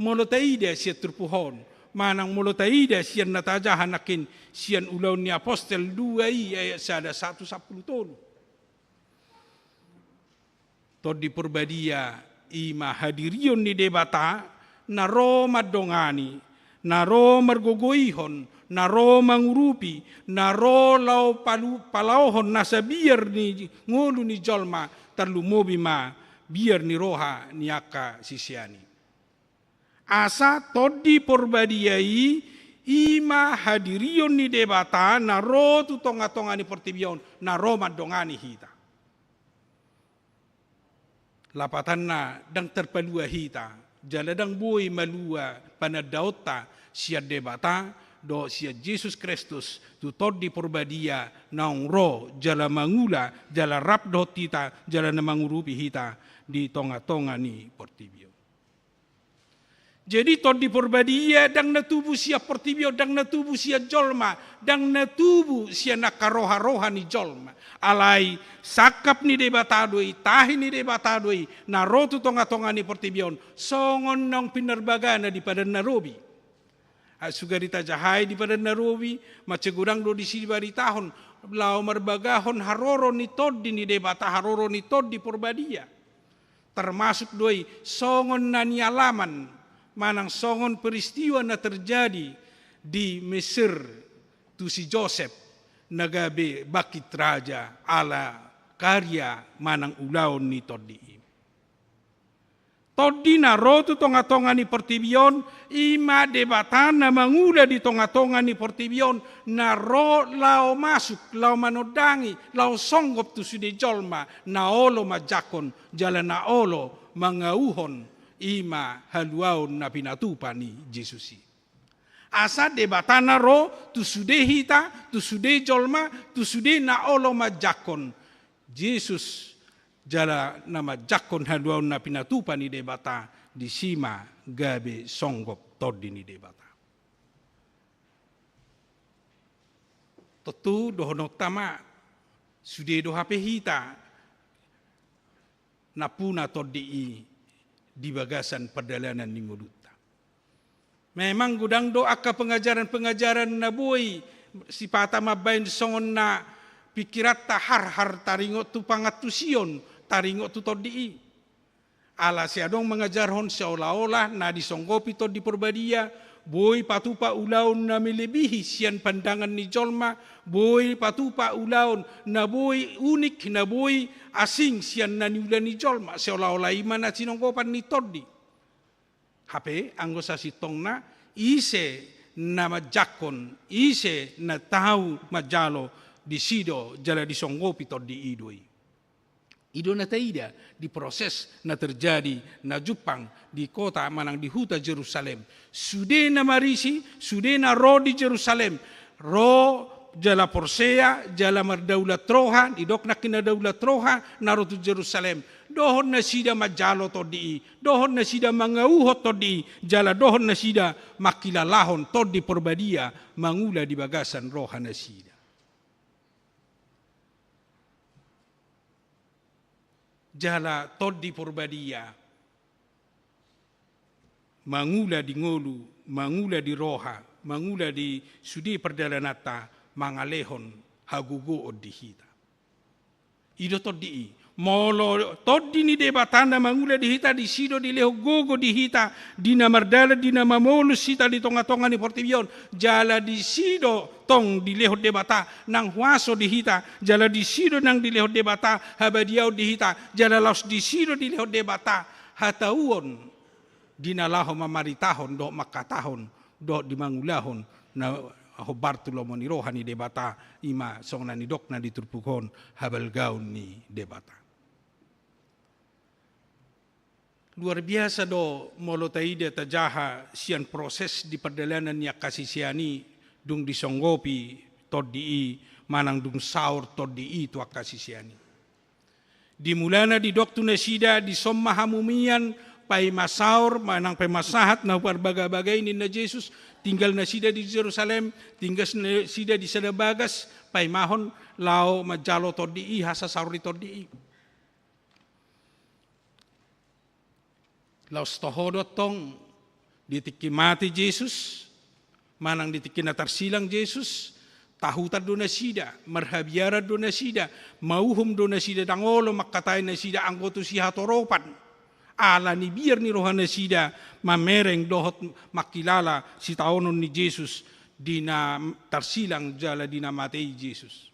molo taida sia terpuhon manang molo taida sia nataja hanakin sian ulau ni apostel 2 ayat sada 1:10 tolu. Todi purbadia ima hadirion ni debata na ro madongani na ro margogoihon na ro mangurupi na ro lau palauhon nasa biar ni ngolu ni jolma tarlumobi ma biar ni roha ni aka sisiani. Asa todi porbadiai ima hadirion ni debata na ro tu tonga-tonga ni Portibion na ro madongani hita. Lapatanna dang terpalua hita, jaladang buai malua panadaota sia debata do sia Jesus Kristus tu todi porbadia naung ro jala mangula jala rap do hita jala namangurupi hita di tonga-tonga ni Portibio. Jadi todi porbadia dang natubu sia Portibio dang natubu sia jolma dang natubu sia nakaroha-roha ni jolma. Alai sakap ni debatadoi, tahi ni debatadoi, na rotu tonga-tonga ni Portibion, songon nang pinerbagana di pada Nairobi. Sugarita jahai di pada Nairobi, macegurang do di sibari tahun, lau merbagahon haroro ni todi ni debata haroro ni todi porbadia. Termasuk doi songon na nialaman, manang songon peristiwa na terjadi di Mesir tu si Joseph nagabe bakit raja ala karya manang ulaon ni todi. Todi na rotu tonga-tonga ni Portibion ima debatan na mangula di tonga-tonga ni Portibion na ro lao masuk lao manodangi lao songgop tu sude jolma na olo majakon jalan na olo mangauhon ima haluaon na pinatupa ni Jesusi. Asa debatana ro tu sude hita, tu sude jolma, tu sude na olo majakon. Yesus jala nama jakon haduan na pinatupa ni debata di sima gabe songgop todi ni debata. Tentu dohonok tama sude do hape hita napuna todi di bagasan perjalanan ni nguluta. Memang gudang doa ke pengajaran-pengajaran na buhay sipata mabain songon na pikirat ta har taringot tu pangatusion taringot tu todi. Ala siadong mengajarhon seolah-olah na disonggopi to di perbadia, boy patupa ulaun na melebihi sian pandangan ni jolma, boy patupa ulaun na boy unik na boy asing sian na niulan ni jolma, seolah-olah iman na sinonggopan ni todi. Hape anggo sa sitong na ise na majakon, ise na tahu majalo di sido jala disonggopi todi idoi. Ido na taida di proses na terjadi na Jepang di kota manang di huta Jerusalem. Sude na marisi, sude na ro di Jerusalem. Ro jala Porsea, jala mardaulat roha, idok na kinadaulat roha, naro tu Jerusalem. Dohon na sida majalo todi, dohon na sida mangauhot todi, jala dohon na sida makilalahon todi perbadia, mangula di bagasan roha na sida. Jala todi perbadia, mangula di ngolu, mangula di roha, mangula di sudi perdalanata, mangalehon hagugo odihita. Ido todi molo todi ni debatana mangula dihita di sido di leho gogo dihita di namardala di nama molu sita di tonga-tonga ni portibion jala di sido tong di leho debata nang huaso dihita jala di sido nang di leho debata habadiau dihita jala laos di sido di leho debata hatauon di nalaho mamaritahon do makatahon do di mangulahon na ho Bartolomeo ni rohani debata ima songna ni dokna di turpukon habal gaun ni debata. Luar biasa do molo taida tajaha sian proses di perjalanan ya kasisiani dung disonggopi todi manang dung saur todi tu kasisiani. Dimulana di doktu nasida di somma hamumian pai masaur manang pai masahat na berbagai-bagai ni na Jesus tinggal nasida di Jerusalem, tinggal nasida di Sadabagas, pai mahon lao majalo todi hasa sauri todi. Laos tohodot tong ditiki mati Jesus, manang ditiki natarsilang Jesus, tahutan do nasida, marhabiara do nasida, mauhum do nasida dangolo makatay nasida anggoto si hatoropan. Ala ni biar ni rohan nasida mamereng dohot makilala si taonon ni Jesus di na tarsilang jala di na matei Jesus.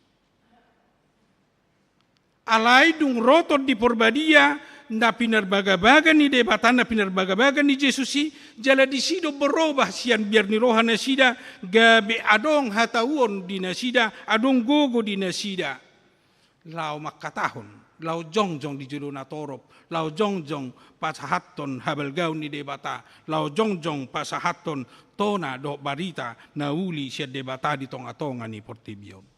Alay dung rotot di porbadia na pinarbaga-baga ni debatan na pinarbaga-baga ni Jesus si jala di sido berubah sian biar ni rohan nasida gabe adong hatauon di nasida adong gogo di nasida lao makatahon lao jongjong di julu natorop lao jongjong pasahaton habal gaun ni debata lao jongjong pasahaton tona do barita na uli siya debata di tonga-tonga ni portibion.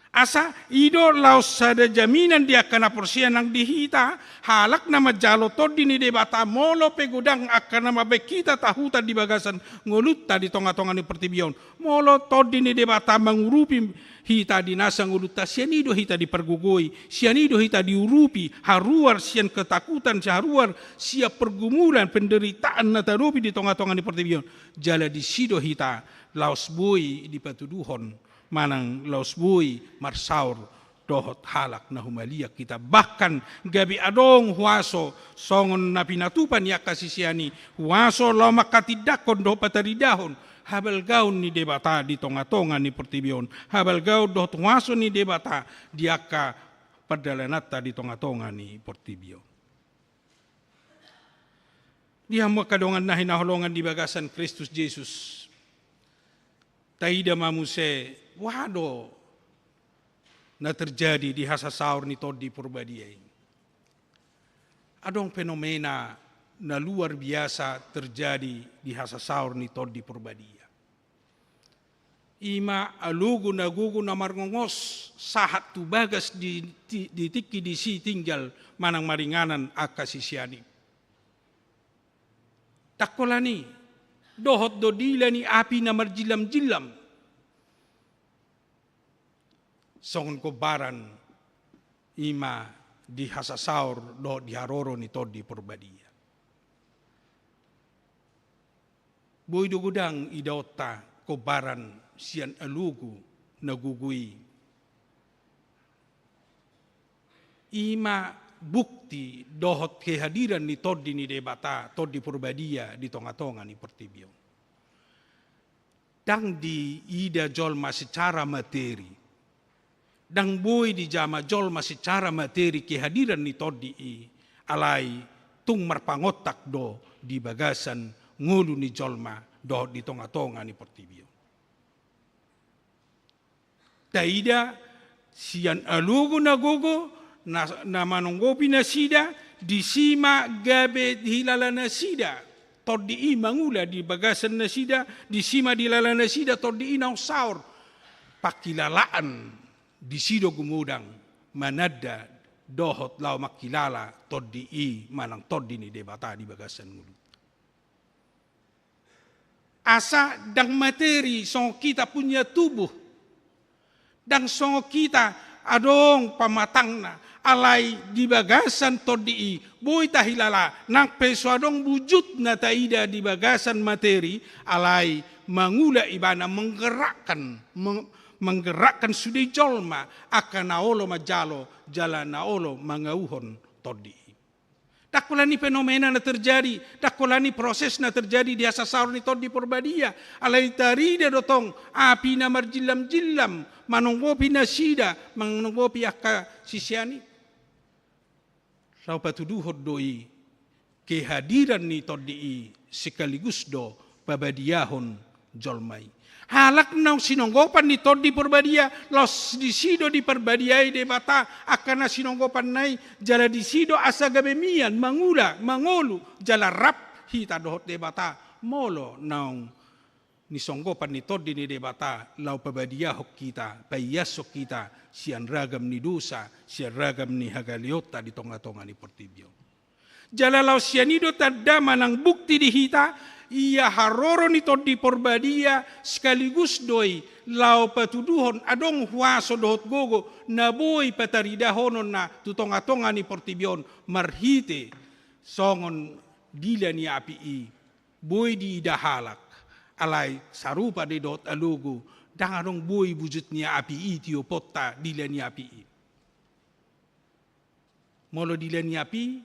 Asa ido laos sada jaminan dia kana porsian nang dihita halak na majalo todi ni debata molo pegudang akan nama kita tahuta di bagasan ngolutta di tonga-tonga ni pertibion molo todi ni debata mangurupi hita di nasa ngolutta sianido hita di pergugoi sianido hita diurupi haruar sian ketakutan haruar sia pergumulan penderitaan na tarupi di tonga-tonga ni pertibion jala di sido hita laos bui di patuduhon manang laos bui marsaur dohot halak na humaliak kita bahkan gabi adong huaso songon na pinatupan ya kasisiani huaso lau makatidakon do pataridahon habal gaun ni debata di tonga-tonga ni pertibion habal gaun dohot huaso ni debata diaka perdalanata di tonga-tonga ni pertibion. Dia makadongan na hinaholongan di bagasan Kristus Jesus taida mamuse wado na terjadi di hasa saur ni todi purbadia ini. Adong fenomena na luar biasa terjadi di hasasaur ni Toddi Purbadia. Ima alugu na gugu na marngongos sahat tu bagas di tiki di si tinggal manang maringanan akasisiani. Takolani dohot dodila ni api na marjilam-jilam. Songon kobaran ima di hasasaur do di haroro ni Toddi Purbadia. Boy do gudang idota kobaran sian alugu nagugui. Ima bukti dohot kehadiran ni Toddi ni debata, Toddi Purbadia di tonga-tonga ni Pertibion. Dang di ida jolma secara materi. Dang boy di jama jolma secara materi kehadiran ni Toddi alai tung marpangotak do di bagasan ngulu ni jolma do di tonga-tonga ni Pertibion. Taida sian alugu na gogo na manonggopi na sida di sima gabe hilala na sida Toddi mangula di bagasan na sida di sima di lala na sida Toddi naung saur pakilalaan di sido gumudang manada dohot lau makilala Toddi manang Toddi ni debata di bagasan ngulu. Asa dang materi song kita punya tubuh dan songo kita adong pamatangna alai di bagasan Toddi boy tahilala nang peso adong wujud na taida di bagasan materi alai mangula ibana menggerakkan sudi jolma akan naolo majalo jalan naolo mangauhon Toddi. Dakulani fenomena na terjadi, dakulani proses na terjadi di hasasaur ni Toddi Purbadia. Alai tarida dotong api na marjilam-jilam, manunggopi na sida, manunggopi akka sisiani. Lau patuduhod doi, kehadiran ni Toddi sekaligus do pabadiahon jolmai. Halak nang sinonggopan ni Toddi Purbadia los di sido di perbadiai debata akan sinonggopan nai jala di sido asa gabemian mangula mangolu jala rap hita dohot debata molo nang ni songgopan ni Toddi ni debata lau pebadia hok kita payasok kita sian ragam ni dosa sian ragam ni hagaliota di tonga-tonga ni Pertibion. Jala lau sianido tadda manang bukti di hita ia haroro ni Toddi Purbadia sekaligus doi lau patuduhon adong huaso dohot gogo na boy pataridahonon na tutonga-tonga ni Pertibion marhite songon dila ni api boy di idahalak alai sarupa de dot alugu dang adong boy wujud ni api tio potta dila ni api molo dila ni api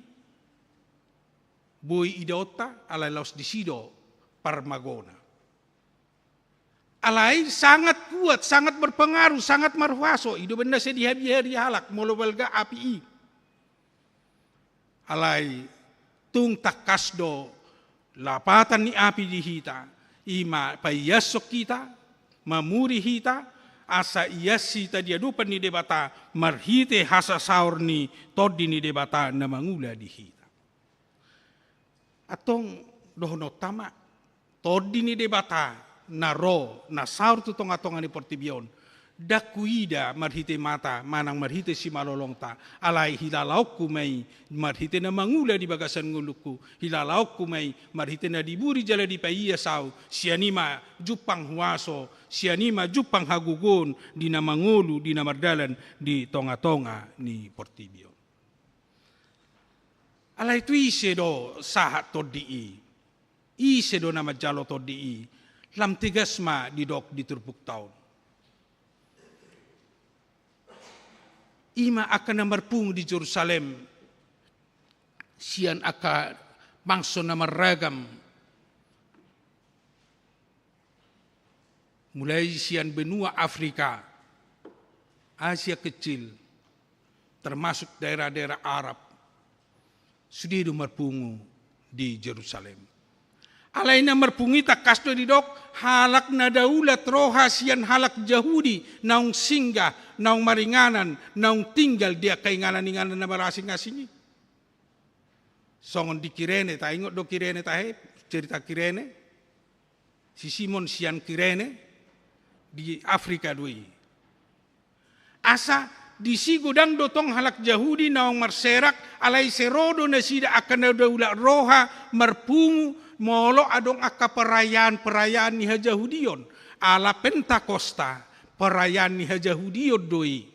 boy idota alai laos disido parmagona. Alai sangat kuat, sangat berpengaruh, sangat marhuaso. Ido benda sedihabi-hari halak molo balga api. Alai tung takasdo lapatan ni api di hita. Ima payasok kita, mamuri hita, asa iasi tadi adupan ni debata marhite hasa saur ni Toddi ni debata na mangula di hita. Atong dohono tama Toddi ni debata na ro na saur tu tonga-tonga ni Pertibion dakuida marhite mata manang marhite si malolongta alai hilalauk kumai marhite na mangula di bagasan nguluku hilalauk kumai marhite na diburi jala di paiya sau sianima jupang huaso sianima jupang hagugon di na mangulu di na mardalan di tonga-tonga ni Pertibion. Alai tu ise do sahat Toddi ise do nama jalo Toddi lam tigasma di dok di turbuk taun. Ima akan namarpung di Jerusalem sian aka bangso namaragam mulai sian benua Afrika, Asia kecil, termasuk daerah-daerah Arab sudah marpungu di Jerusalem. Alaina marpungi tak kasdo di dok halak na daulat roha sian halak Yahudi naung singgah naung maringanan naung tinggal dia kainganan-inganan na marasing-asing. songon di Kirene, ta ingot do Kirene tahe, cerita Kirene, si Simon sian Kirene, di Afrika doi. Asa di si godang dotong halak Yahudi naong marserak, alai serodo na sida akan daulat roha marpungu, molo adong akka perayaan ni Yahudion, ala Pentakosta, perayaan ni Yahudion doi.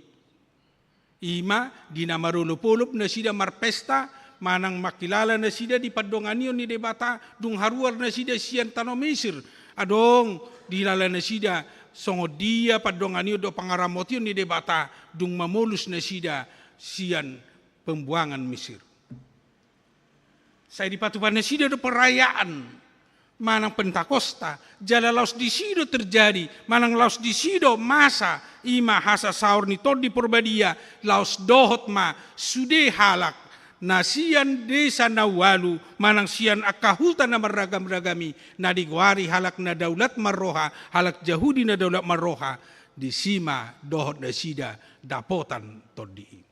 Ima di nama rolopolop na sida marpesta, manang makilala na sida di padonganion ni debata, dung haruar na sida sian tano Mesir, adong dilala na sida songo dia padonganion do pangaramotion ni debata, dung mamolus na sida sian pembuangan Mesir. Saya dipatupan na sida do perayaan manang Pentakosta, jala laos di sido terjadi, manang laos di sido masa ima hasa saur ni todi porbadia, laos dohot ma sude halak, na sian desa na walu, manang sian akahuta na maragam-ragami, na digwari halak na daulat marroha, halak Yahudi na daulat marroha, di sima dohot na sida dapotan todi.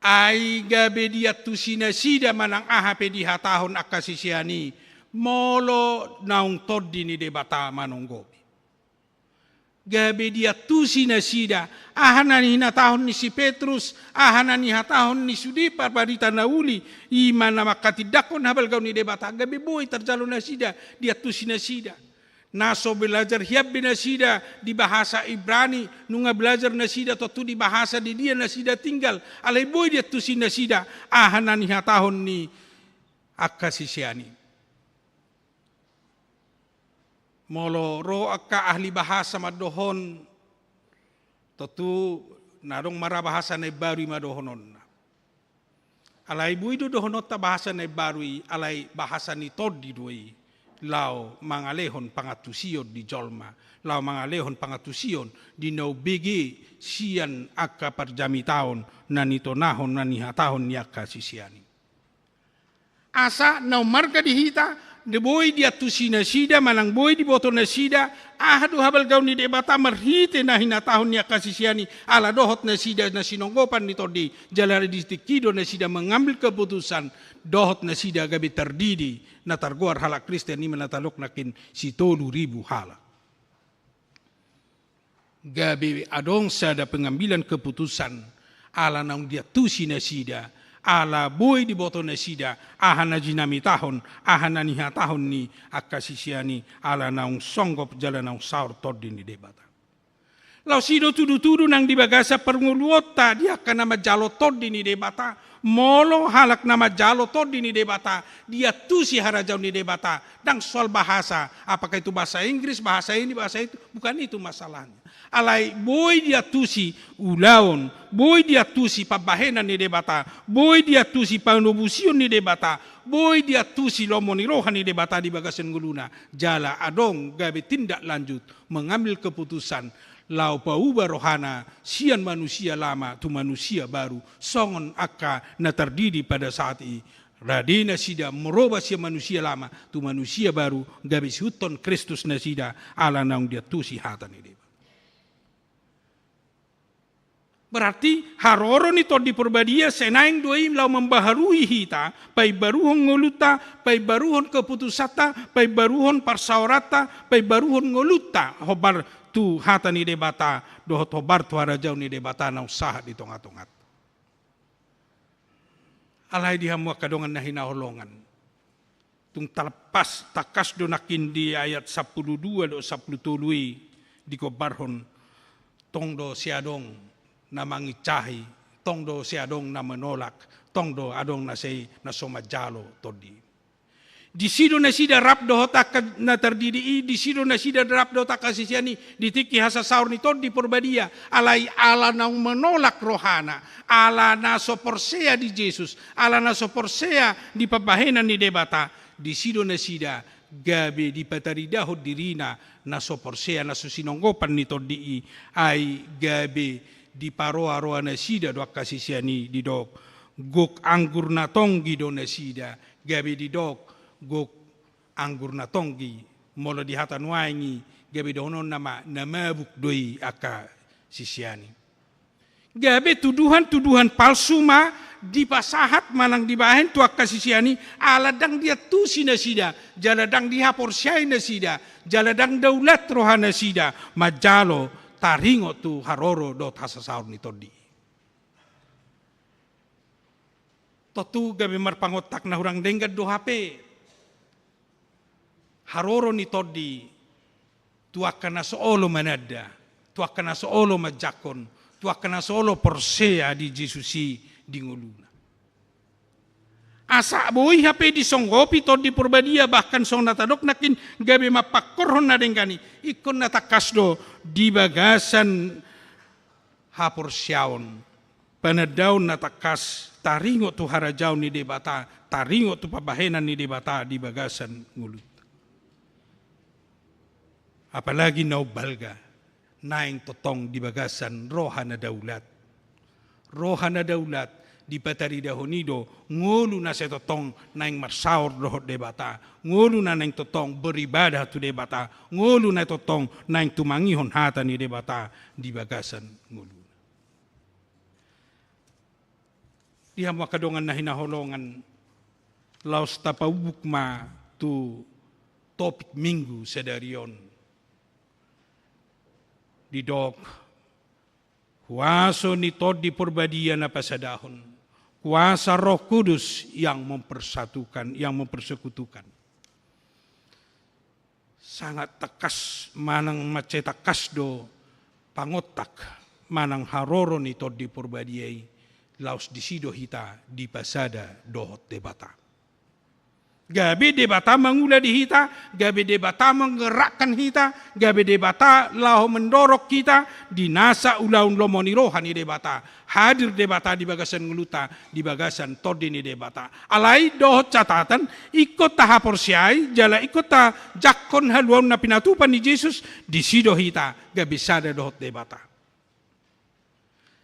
Ai gabe dia tusina sida manang ahape di hatahon akasisiani molo naung todi ni debata manonggobi. Gabe dia tusina sida ahanani na tahun ni si Petrus, ahanani hatahon ni Sudipa parita nauli iman na makatidakon habal kau ni debata. Gabe boy terjalo na sida dia tusina sida. Naso belajar hiab na sida di bahasa Ibrani, nunga belajar na sida tu di bahasa di dia na sida tinggal. Alay boy dia tu na sida ahanan ni hatahon ni akasisiani. Molo ro akka ahli bahasa madohon, tu narong mara bahasa na baru madohonon. Alay boy do dohonot ta bahasa na baru alay bahasa ni todi doi. Lau mangalehon pangatusion di jolma, lau mangalehon pangatusion di naubigi sian akka parjami taon nanito nahon naniha tahon ni akka sisiani. Asa nau marga dihita de boy dia tusina sida manang boy di boto na sida ahadu habal gaun ni debata marhite na hina tahon ni akka sisiani ala dohot na sida na sinonggopan nito di jalari distikido na sida mengambil keputusan dohot na sida gabi terdidi na targuar halak Kristen ni menatalok nakin si 3,000 halak. Gabi adong sada pengambilan keputusan ala naung dia tusi na sida, ala boy di boto na sida, ahana jinami tahon, ahana niha tahon ni akasisiani, ala naung songgop jalan naung saur tordin di debata. Lau sido tudu-tudu nang dibagasa pernguluota dia kana majalo tordin di debata, molo halak nama jalo tordin di debata, dia tusi harajau di debata, dan soal bahasa, apakah itu bahasa Inggris, bahasa ini, bahasa itu, bukan itu masalahnya. Alai boy dia tusi ulaon, boy dia tusi pabahenan ni debata, boy dia tusi panubusion ni debata, boy dia tusi lomoni rohan ni debata di bagasan guluna. Jala adong gabe tindak lanjut mengambil keputusan lau pauba rohana sian manusia lama tu manusia baru songon akka na terdiri pada saat ini. Radina sida merubah sia manusia lama tu manusia baru gabe huton Kristus na sida ala naung dia tusi hatan ini. Berarti haroro ni todi perbadia senaing doim lau membaharui hita, pai baruhon ngoluta, pai baruhon keputusata, pai baruhon parsaurata, pai baruhon ngoluta hobar tu hata ni debata, dohot hobar tu harajau ni debata na usaha di tongat-tongat. Alai dihamu kadongan na hinaholongan. Tung terlepas takas donakin di ayat 12 do 13 di kobarhon tongdo siadong na mangicahi, tongdo siadong na menolak, tongdo adong na say na somajalo todi. Di sido na sida rap dohota na terdiri, di sido na sida rap dohota kasisiani, di tiki hasa saur ni todi porbadia, alai ala na menolak rohana, ala na soporsea di Yesus, ala na soporsea di pabahenan ni debata, di sido na sida gabe di pataridaho dirina na soporsea na susinonggopan ni todi ay gabe di paroa-roa na sida do kasisiani di dok gok anggur na tonggi do na sida gabe di dok gok anggur na tonggi molo di hatan wangi gabe do non nama namabuk doi aka sisiani Gabe tuduhan palsu ma dipasahat manang dibahen tuak kasisiani aladang dia tu sida jaladang dihapor syai nasida jaladang daulat rohana sida majalo taringo tu haroro do hasasaur ni todi. Totu gabe marpangotak na hurang denggad do HP. Haroro ni todi tuakana soolo manada, tuakana soolo majakon, tuakana soolo porsea di Jesusi di nguluna. Asa boy HP di songgopi todi purbadia bahkan song natadok nakin gabe mapakorhon na dengkani ikon natakasdo di bagasan hapor syaon panadaw natakas taringo tu harajaw ni debata taringo tu pabahenan ni debata di bagasan ngulut. Apalagi naubalga naing totong di bagasan rohana daulat di patari dahonido ngulu na sa totong naing marsaur dohot debata ngulu na naing totong beribadah tu debata ngulu na totong naing tumangihon hata ni debata di bagasan ngulu. Diha makadongan na hinaholongan laos tapawuk ma tu topik minggu sedarion di dok kuasa ni todi purbadia na pasadahon kuasa Roh Kudus yang mempersatukan yang mempersekutukan sangat tekas manang macetak kasdo pangotak manang haroro ni todi purbadiai laos disido hita di pasada dohot debata. Gabe debata mangula di hita, gabe debata menggerakkan hita, gabe debata lau mendorok kita di nasa ulaun lomoni rohani debata. Hadir debata di bagasan ngeluta, di bagasan todini debata. Alai dohot catatan, ikut tahapor siai, jala ikut ta jakon haluan na pinatupan ni Yesus, disido hita, gabe sada dohot debata.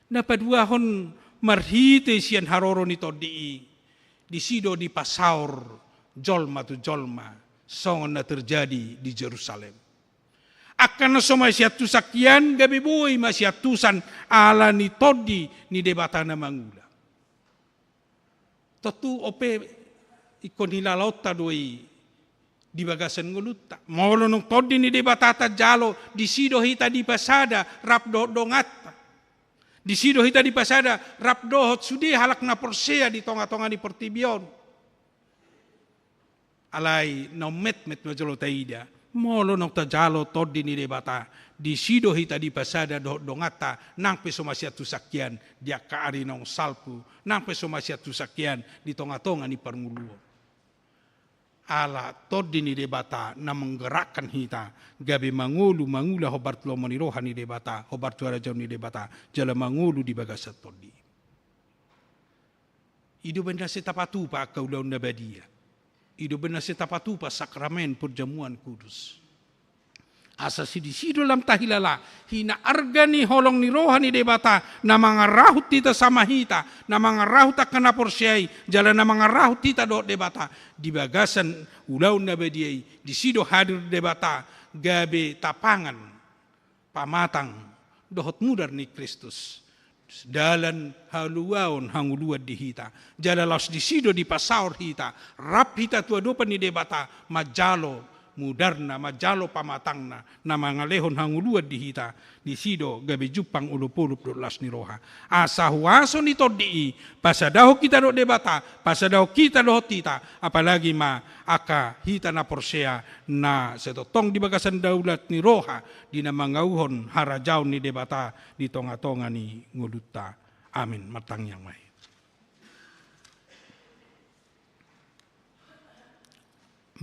Napaduahon marhite sian haroro ni todi di sido di pasaur jolma tu jolma songon na terjadi di Jerusalem. Akan so masyatu sakian gabi boy masyatusan ala ni todi ni debata na mangula. Totu ope ikon hilalauta doi di bagasan nguluta. Molo nung todi ni debata ta jalo di sido hita di pasada rap dongat. Di sido hita di pasada rap dohot sudi halak na porsea di tonga-tonga di portibion. Alai no met majolo taida molo no tajalo todi ni debata di sido hita di pasada dohot dongata nang peso masyatu sakian dia kaari nong salpu nang peso masyatu sakian di tonga-tonga ni parmuluo. Ala todi ni debata na menggerakkan hita gabe mangula hobar lomoni rohani debata hobar tuara jauh ni debata jala mangulu di bagasat todi. Ido benda setapatu pa kaudaun nabadia. Ido benda setapatu pa sakramen perjamuan kudus. Asa si disido lam tahilala hina argani holong ni rohani debata na mangarahut tita sama hita na mangarahut akan porsyai jalan na mangarahut tita do debata di bagasan ulaun nabadiai disido hadir debata gabe tapangan pamatang dohot mudar ni Kristus dalan haluaon hanguluad di hita jalalos disido di pasaur hita rap hita tua dopan ni debata majalo mudarna majalo pamatangna na mangalehon hanguluad di hita di sido gabe jupang ulupulup dolas ni roha asa huaso ni todi pasadaho kita do debata pasadaho kita do tita apalagi ma aka hita na porsea na setotong di bagasan daulat ni roha di na mangauhon harajaw ni debata di tonga-tonga ni nguluta amin matang yang mai.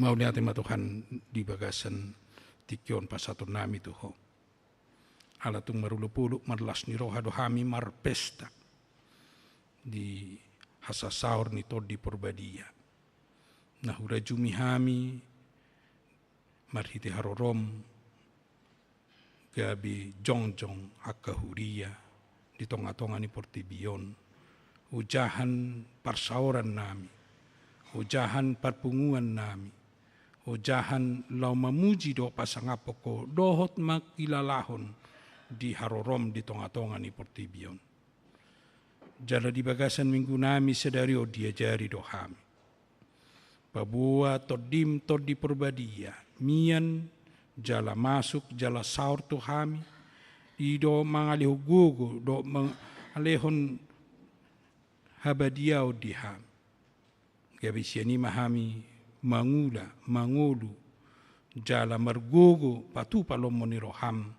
Mau lihat Tuhan di bagasan tikion pasatu nami tuho. Ala tung marulupuluk marlas ni roha dohami marpesta di hasasaur ni todi porbadia. Nahura jumi hami marhiti harorom gabi jongjong akahuria di tonga-tonga ni portibion. Ujahan parsauran nami. Ujahan parpunguan nami. Ojahan lau mamuji do pasangapoko dohot makilalahon di harorom di tonga-tonga ni portibion. Jala di bagasan minggu nami sedario diajari dohami. Babua todim todi perbadia, mian jala masuk jala saur tuhami, ido mangalihu gugu do mengalehon habadiau diham. Gabisiani mahami mangulu jala margugu patu palomoni roham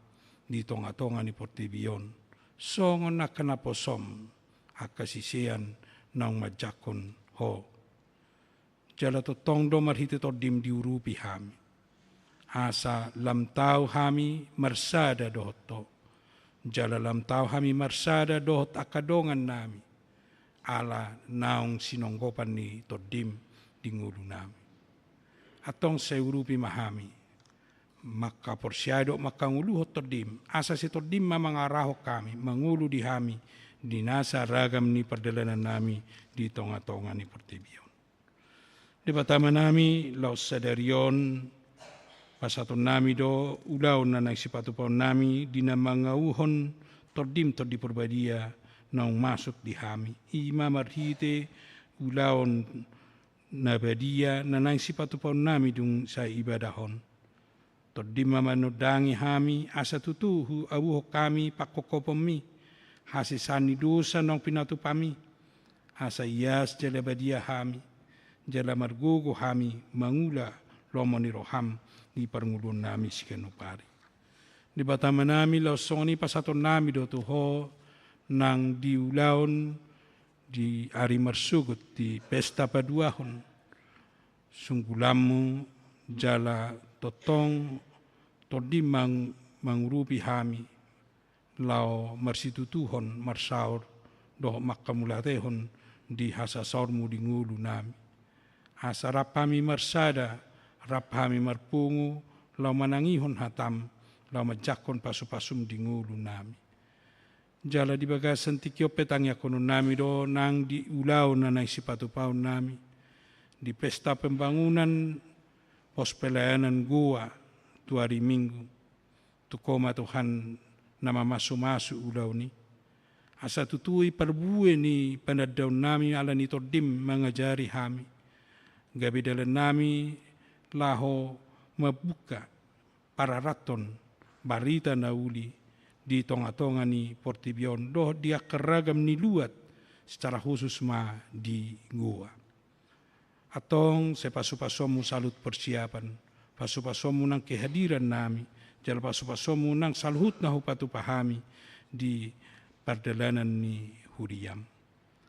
di tonga-tonga ni Portibion. Songon na kanaposom akasisian nang majakon ho. Jala to tongdo marhiti to dim diurupi hami. Asa lam tau hami marsada dohoto. Jala lam tau hami marsada dohot akadongan nami. Ala naong sinonggopan ni to dim dingulu nami. Atong seurupi mahami. Maka porsyado makanguluhot to dim. Asa si to dim mamangaraho kami. Mangulu di hami. Dinasa ragam ni perdalanan nami di tonga-tonga ni Portibion. Di batama nami laos sadarion pasaton nami do ulaw na nagsipatupaw nami di na mangauhon tordim tordi perbadia naong masuk di hami. Ima marhite ulawon na badia na nagsipatupaw nami dung sa ibadahon. Tordim mamanodangi hami asa tutuhu awuho kami pakokopomi. Hasisani dosa nong pinatupami. Asa iyas jala badia hami. Jala margugo hami mangula lomoni roham di parngulun nami sikanupari. Di batama nami lausoni pasaton nami do tuho nang diulaon di ari marsugut di pesta paduahon. Sunggulamu jala totong todimang mangurupi hami. Lau marsitutuhon marsaur doh makamulatehon di hasasormu di ngulu nami. Asa rapami marsada, rapami marpungu, lau manangihon hatam, lau majakon pasu-pasum di ngulu nami. Jala di bagasan tikyo petangya kono nami do nang di ulau na naisipatupaw nami. Di pesta pembangunan pos pelayanan gua 2 hari minggu. Tukoma Tuhan nama masu-masu ulau ni. Asa tutui perbuwe ni pandadaw nami ala ni tordim mangajari hami. Gabi dalan nami laho mabuka pararaton barita na uli di tonga-tonga ni Portibion. Doh dia keragam ni luat secara khusus ma di gua. Atong sepasu-pasumu salut persiapan. Pasu-pasumu nang kehadiran nami. Jala pasu-pasumu nang saluhut na hupatu pahami di pardalanan ni Huriam.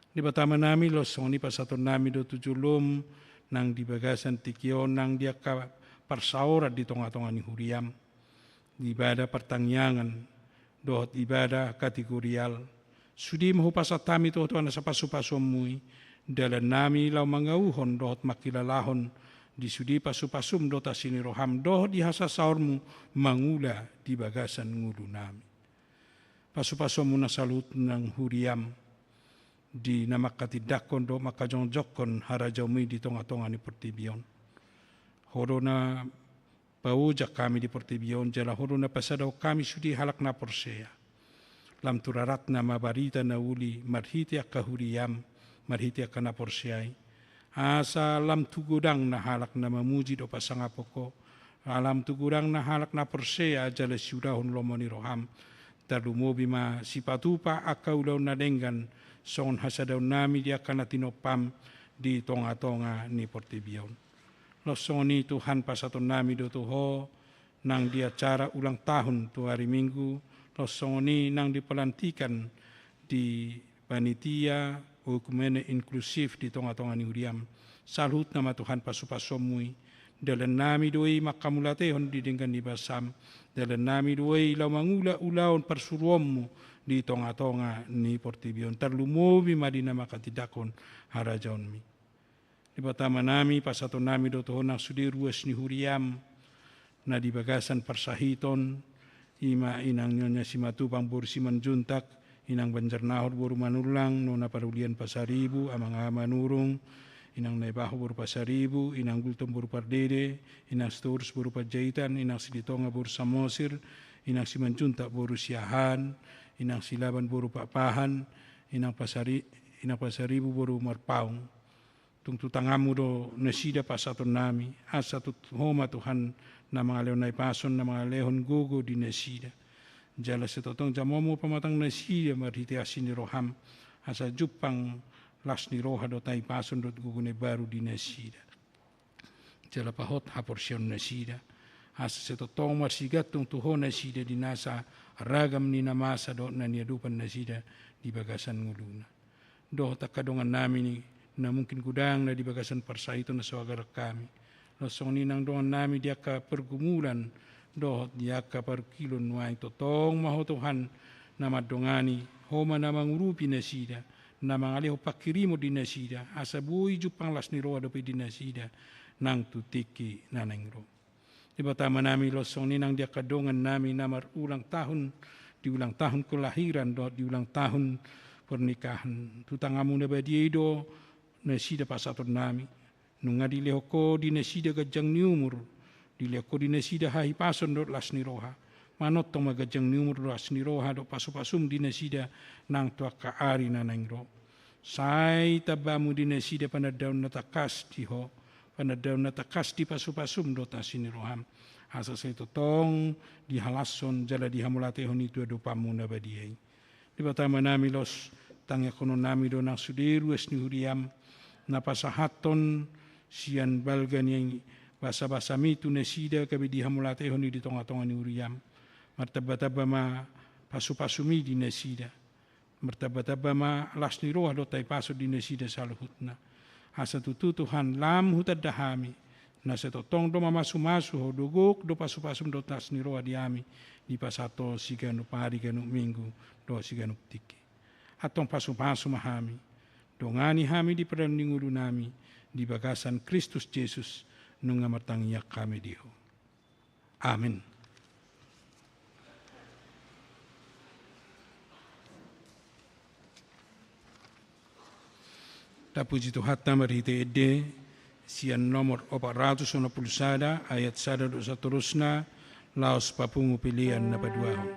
Di batama nami losong ni pasaton nami do tujulum nang di bagasan tikyo nang dia ka parsaorat di tonga-tonga ni Huriam. Di ibadah pertangyangan dohot ibadah kategorial. Sudi mahupasatami to na sa pasu-pasumui dalan nami lau mangauhon dohot makilalahon di sudi pasu-pasum dota siniroham doh di hasasaurmu mangula di bagasan ngulu nami. Pasu-pasumu na salut ng Huriam di namakatidakon do makajongjokon harajawmi di tonga-tonga ni Portibion. Horo na paujak kami di Portibion jala horo na pasadaw kami sudi halak na porsea. Lam turarat na mabarita na uli marhiti akka Huriam marhiti akka na porseay. Asa alam tugudang na halak na mamuji do pasangapoko. Alam tugudang na halak na porsea jala siudahon lomo ni roham. Talumobi ma sipatupa akaulaw na denggan son hasadaw nami di akan natinopam di tonga-tonga ni Portibion. Losoni Tuhan pasaton nami do tuho nang di acara ulang tahun 2 hari minggu. Losoni nang dipelantikan di panitia Okumene inklusif di tonga-tonga ni Huriam. Salut nama Tuhan pasu-pasumui. Dalan nami doi makamulatehon di denggan di basam. Dalan nami doi lau mangula ulaon persuruommu di tonga-tonga ni Portibion. Terlumobi madina makatidakon harajaonmi. Di batama nami pasaton nami do tohon nang sudi ruas ni Huriam. Na di bagasan persahiton. Ima inang nyonya simatupang bursiman juntak. Inang Banjarnahor buru manulang, nona parulian pasaribu, amang manurung, inang naibaho buru pasaribu, inang gultom buru pardede, inang sturs buru pajaitan, inang silitonga buru samosir, inang simanjunta buru siahan, inang silaban buru papahan, inang pasaribu boru marpaung, tung tutangamu do nasida pasaton nami, asa tut homa Tuhan na mga leon na ipason na mga lehon gugo di nasida. Jala setotong jamomo pamatang nasida marhiti asin ni roham, asa jupang las ni roha do tay pason do gugo ne baru di nasida. Jala pahot haporsyon nasida, asa setotong marsigat tung tuho nasida di nasa ragam ni namasa do na niadupan nasida di bagasan nguluna. Do takadongan namin ni na mungkin gudang na di bagasan parsa itu na sawagar kami. Losong ninang doon namin dia ka pergumulan do dia ka perkilon wai totong maho Tuhan na madongani homa na mangurupi nasida na mangaliho pakirimo di nasida asabui jupang las ni roa dopi di nasida nang tutiki nanengro. Di batama namin losong ninang dia kadongan namin na marulang tahun di ulang tahun kelahiran do di ulang tahun pernikahan tutangamu na badiedo nasida pasaton nami nunga dilehoko di nasida gajang ni umur dilehoko di nasida hahi pason do las ni roha manot tong magajang ni umur do las ni roha do pasum di nasida nang tua kaari na nangro sai tabamu di nasida panadaun natakas di ho panadaun natakas di pasum do tasini roham asa saya totong di halason jala di hamulatehon itu do pamu na badiai di batama nami los tang yakono nami do nang suderu es ni huriam na pasahaton sian balgan yang basa-basa mitu nasida kabi di hamulatehon di tonga-tonga ni huriam martaba-taba ma pasu-pasumi di nasida martaba-taba ma las ni roha do tay paso di nasida saluhutna asa tutu Tuhan lam hutadahami na setotong do mamasu-masu ho dogok do pasu-pasum do tas ni roha di ami di pasato siganu pari ganu minggu do siganu tiki atong pasu-pasu mahami dongani hami di perandingudu nami di bagasan Kristus Yesus nunga martangiyak kami diho. Amin. Tapuji Tuhan marhite ede sian nomor 491 ayat 1 do seterusnya laos papungu pilihan na paduaho.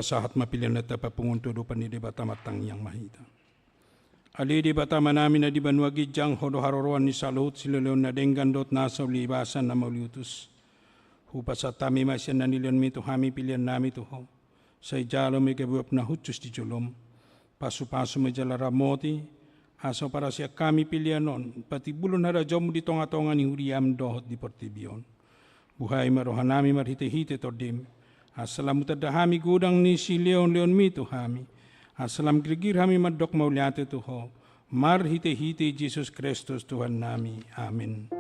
pasahat mapilian na tapapungunto do pan di bata matang yang mahita. Ali di bata manami na di banwagi jang hodo haroruan ni saluhut sileleon na denggan dot nasa ulibasan na mauliutus. Hupasa tami masyan na nilion mi tuhami pilian nami tuho. Sa ijalo may kabuap na hutus di julom. Pasu-pasu may jalara moti. Aso para siya kami pilianon. Pati bulon harajom di tonga-tonga ni huriam dohot di portibion. Buhay marohan nami marhite-hite tordim. Asalam utadahami gudang ni si leon-leon mi tuhami. Asalam grigir hami madok mauliate tuho. Marhite-hite Jesus Kristus Tuhan nami. Amin.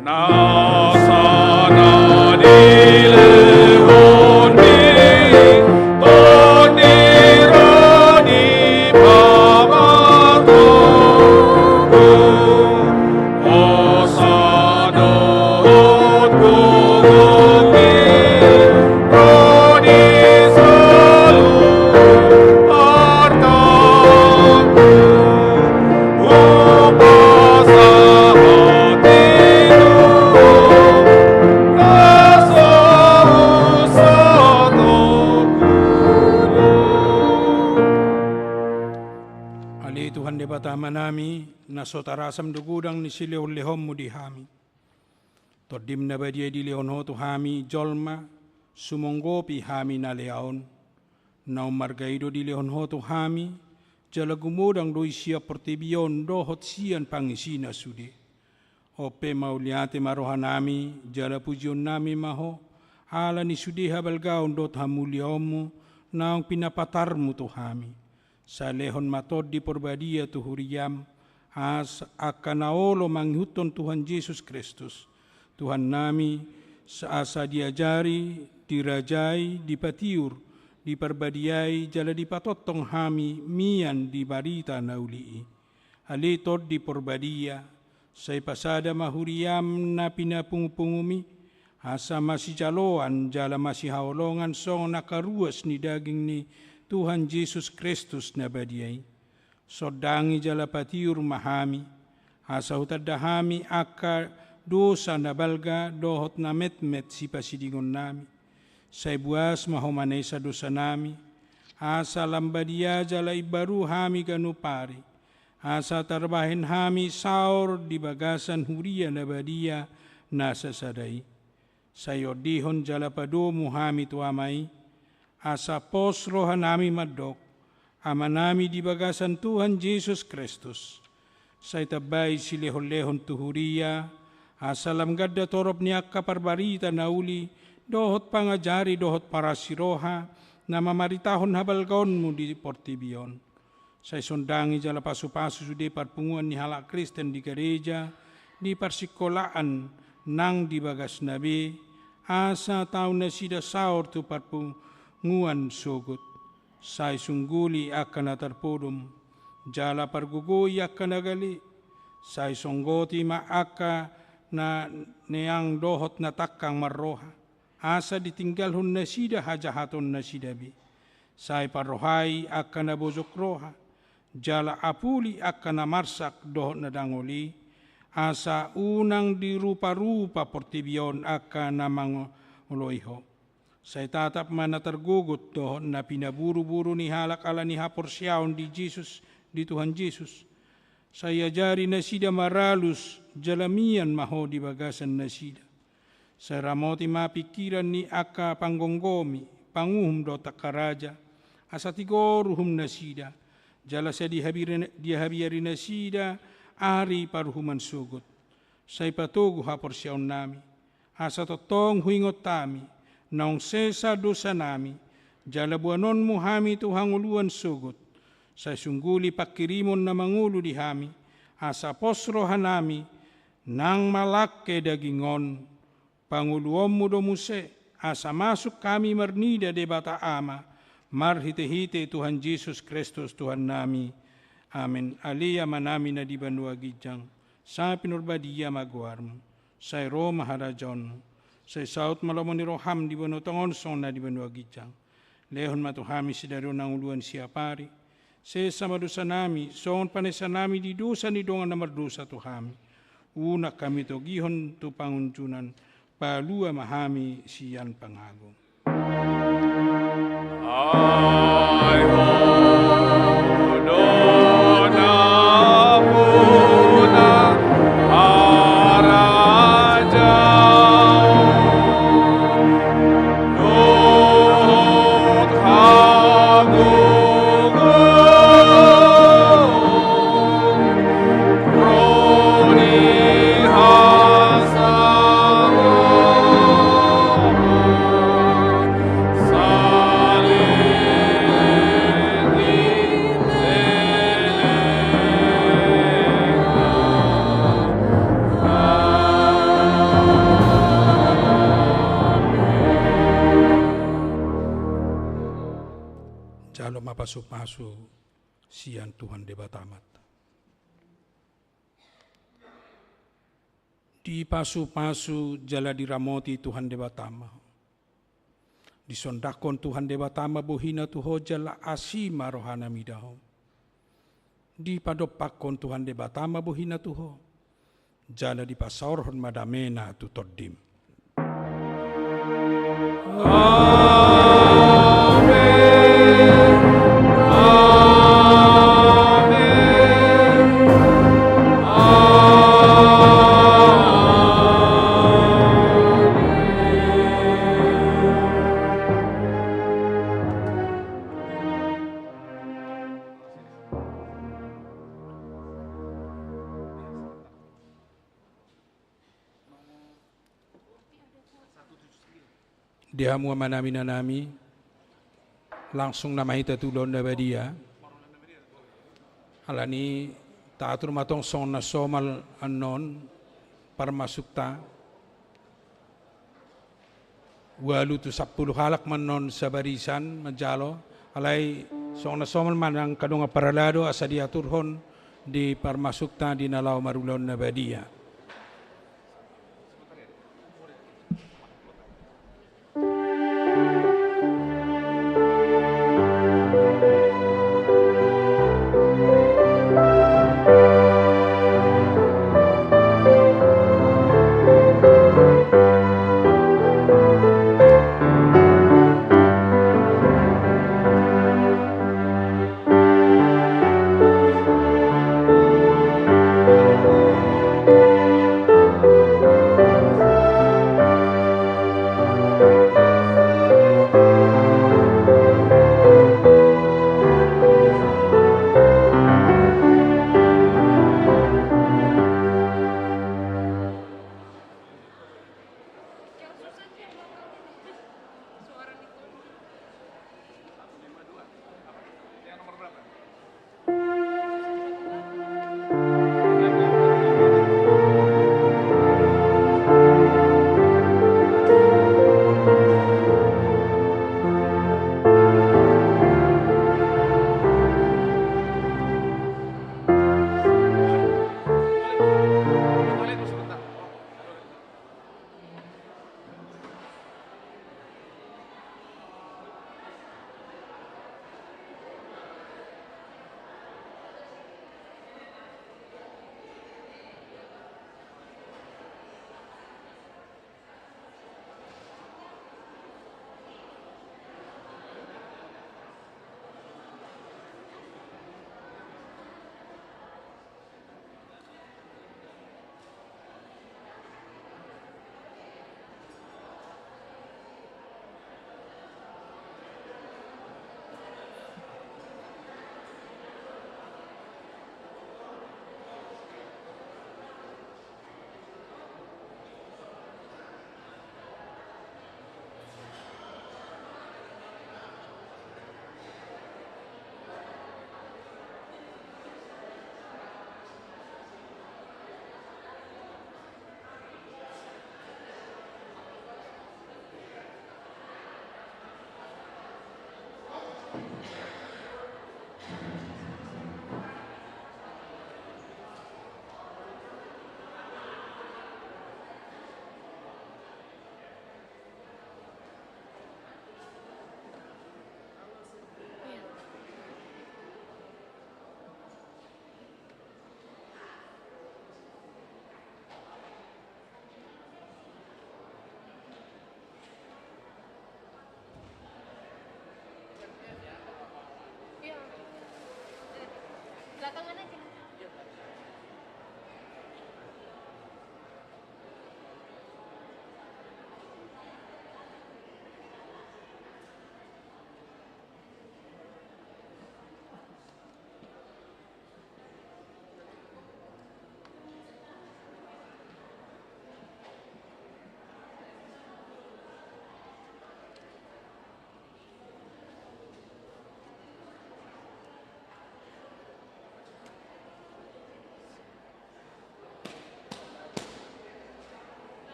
Nasana dilehon mi, todironi pamato, osadot kugoki, roni salu artaku, Tuhan di batama nami, nasotarasam dugudang ni sileo lehom mo di hami. Tordim na badia di leon ho tu hami jolma, sumonggopi hami na leon. Nau margaido di leon ho tu hami, jala gumudang doi siya portibion dohot siyan pangisina sudi. Ope mauliate marohan nami, jala pujion nami maho, ala ni sudi habalgaon dot hamuliomu, naong pinapatarmu tu hami. Sa lehon matod di porbadia tu huriyam, as akanaolo manghuton Tuhan Yesus Kristus. Tuhan nami sa asa diajari, dirajai, dipatiur, diperbadiai, jala dipatotong hami, mian di barita naulii. Alitod di porbadia, sa ipasada mahuriyam na pinapungupungumi, asa masijaloan, jala masihaolongan song nakaruas ni daging ni Tuhan Yesus Kristus na badiay. Sodangi jala patiur mahami, asa hutadahami aka dosa na balga dohot na metmet si pasidingon nami. Sa ibuas mahumanay sa dosa nami, asa lambadia jala ibaru hami ganupari, asa tarbahin hami saor di bagasan huria na badia nasa saday. Sa yodihon jala padomu hami tuamay, asa posrohan nami madok, ama nami di bagasan Tuhan Yesus Kristus. Sa itabay si lehon-lehon tuhuria, asa lamgadda torop niya kaparbarita na uli, dohot pangajari dohot para siroha, na mamaritahon habalgaon mo di portibion. Sa isundangi jala pasu-pasu sudi parpunguan ni halak Kristen di gereja, di parsikolaan nang di bagas nabi, asa tau na sida saor tu parpunguan sugut. Sa isungguli akan natarpudum, jala pargugoy akan nagali, sa isunggoti maaka na niyang dohot na takang marroha, asa ditinggalhon na sida hajahaton na sidabi. Sa iparohay akan nabozok roha, jala apuli akan namarsak dohot na dangoli, asa unang dirupa-rupa portibion akan namanguloiho. Sa itatap man natargugot dohot na pinaburu-buru ni halak ala ni haporsyaon di Jesus, di Tuhan Jesus. Sa yajari na sida maralus, jalamian maho di bagasan na sida. Sa ramoti mapikiran ni aka panggonggomi, panguhum do takaraja, asa tigoruhum na sida, jala sa dihabiyari na sida, ari paruhuman sugot. Sa ipatugo haporsyaon nami, asa totong huingot tami, naong sesa dosa nami, jala buanon mo hami tuhang uluan sugot, sa sungguli pakirimon na mangulo di hami, asa posrohan nami, nang malake dagingon, panguluom mo domuse, asa masuk kami marnida de bata ama, marhite-hite Tuhan Yesus Kristus Tuhan nami. Amin. Alia manami na di banua gijang, sa pinurbadia magwarmo, sa Roma harajon, sa saut malamon ni roham di banotongon son na di banua gijang. Lehon matuhami si daro ng uluan siya pari. Sa madusa nami, son panesa nami di dosa ni dongan na mardusa tuhami. Una kami to gihon to pangunjunan, palua mahami siyan pangagong. Jalo mapasu-pasu sian Tuhan debatamat. Di pasu-pasu jala diramoti Tuhan debatama. Di sondakon Tuhan debatama buhina tuho jala asima rohana midaho. Di padopakon Tuhan debatama buhina tuho jala di pasaurhon madamena tutoddim. Dia mua manami nanami langsung nama ita tulon na badia alani taatur matong song na somal anon parmasukta walu tu 10 halak manon sa barisan majalo alay song na somal man ang kadunga paralado asa diaturhon di parmasukta di nalaw marulon na badia.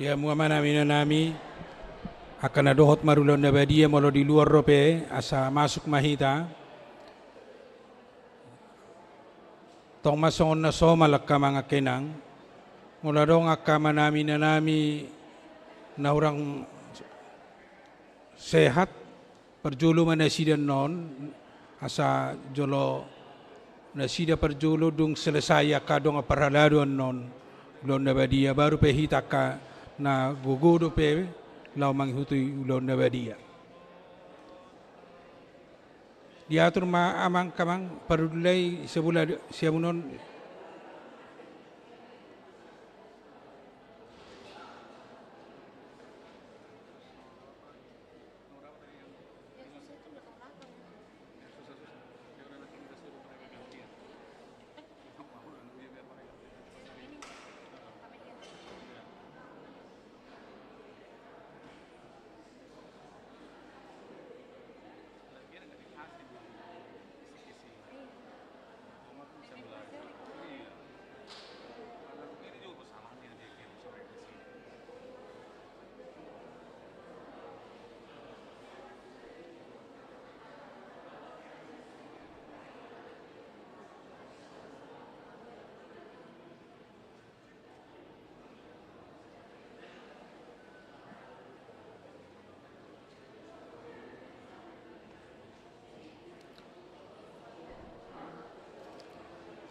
Dia muamana minanami akan adohot marulon na badia molo di luar rope asa masuk mahita. Tong masongon na somalak ka mga kenang. Mula dong akama namin na nami na orang sehat perjulu mana sida non asa jolo na sida perjulu dung selesai akadong aparalado non ulon na badia baru pehita ka na gugudo pe lau manghutui ulon na badia. Diatur ma amang kamang parulay sebulan siamunon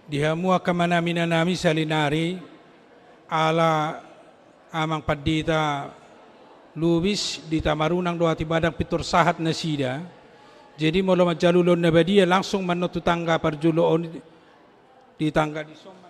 dihamua kamana minanami salinari ala amang padita lubis di tamarunang doa tibadang pitur sahat na sida. Jadi molo majalulon na badia langsung manotu tangga parjuloon di tangga di soman.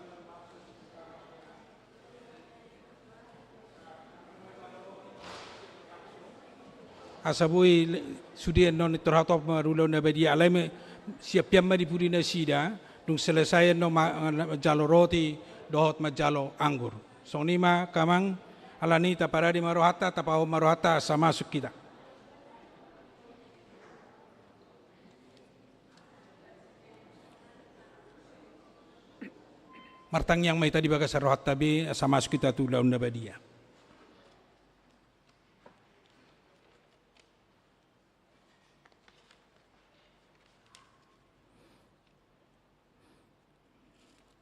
Asabui sudian non terhatop marulon na badia alai siap piam di puri na sida. Dung selesai no majalo roti dohot majalo anggur. So nima kamang alani taparadi marohata tapau marohata sama masuk kita. Martang yang may tadi baga sa rohat tabi, sa masuk kita tulaw na badia.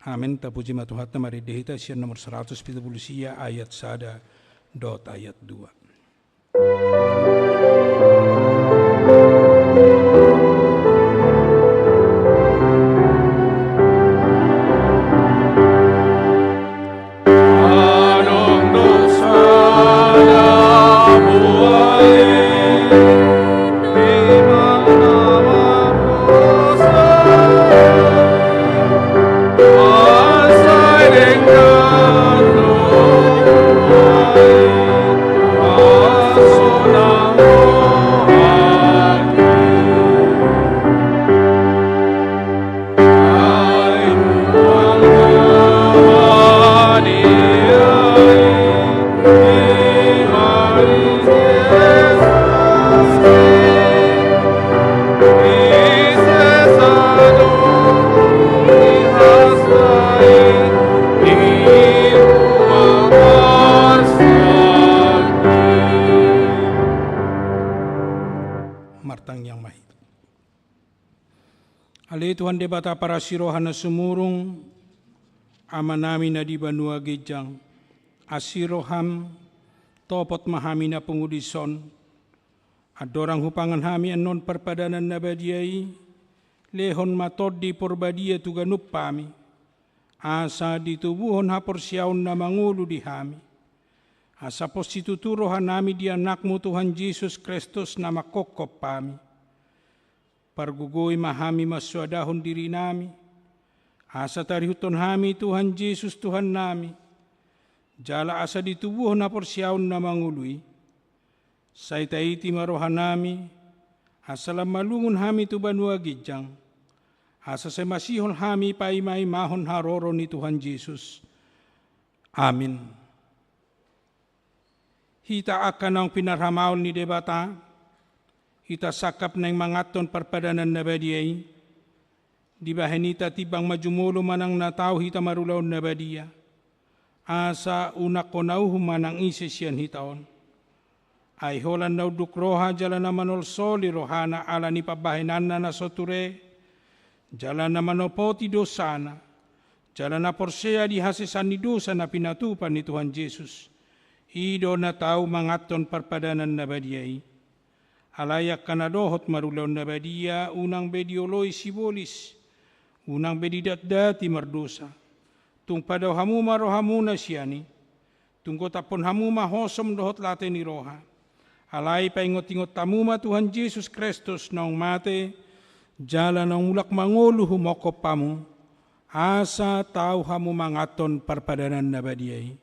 Amin. Tapuji matuhat na maridihita siya nomor 170 siya ayat sada dot ayat 2. Tuhan debata para sirohan na sumurong ama namin na di banua gejang asiroham topot mahami na pengudison adorang hupangan hami anon perpadanan na badiai lehon matod di porbadia tuganup pami asa ditubuhon hapor siyaon na mangulo di hami asa postituturohan nami di anakmu Tuhan Yesus Kristus na makokop pami pargugoy mahami maswadahon diri nami. Asa tarihuton hami Tuhan Yesus Tuhan nami. Jala asa ditubuhon na porsyaon na mangului. Say taiti marohan nami. Asa lamalungon hami tubanwa gijang. Asa say masihon hami paimay mahon haroro ni Tuhan Yesus. Amin. Hita akan ang pinarhamaon ni debata. Ita sakap na yung mangaton parpadanan na badiyay. Di ba hinita tibang majumulo manang natao hita marulaw na badiya. Asa unak ko nauho manang isis yan hitaon. Ay holan na udukroha jala na manolsoli rohana ala ni pabahinan na nasoture. Jala na manopoti dosana. Jala na porsea di hasisan ni dosa na pinatupan ni Tuhan Yesus. Ido na tao mangaton parpadanan na badiyay. Alayak kanadohot marulaw na badia, unang bedioloy sibolis, unang bedidat dati mardosa. Tung padaw hamuma rohamuna siyani, tungkot apon hamuma hosom dohot late ni roha. Alay paingot-ingot tamuma Tuhan Yesus Kristus naong mate, jala ng ulak mangolo humokop pamu, asa tau hamu mangaton parpadanan na badiyay.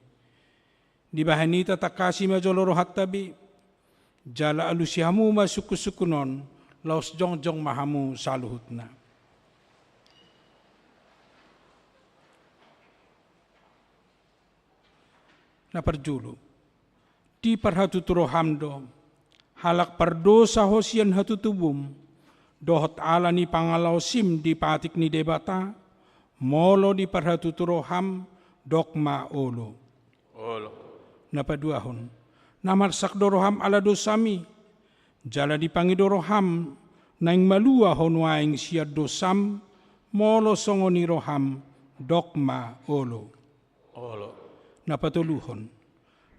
Di bahanita takasi majolorohat tabi, jala alusi hamu masukusukunon, laos jongjong mahamu saluhut na. Naparjulo, di parhatuturo hamdo, halak pardosa hosian hatutubum, dohot ala ni pangalaw sim di patik ni debata, molo di parhatuturo ham, dokma olo. Olo. Napaduahon. Namarsak doroham ala dosami, jala dipangidoroham, naing malua honwaing siya dosam, molo songoni roham, dokma olo. Olo. Napatuluhon.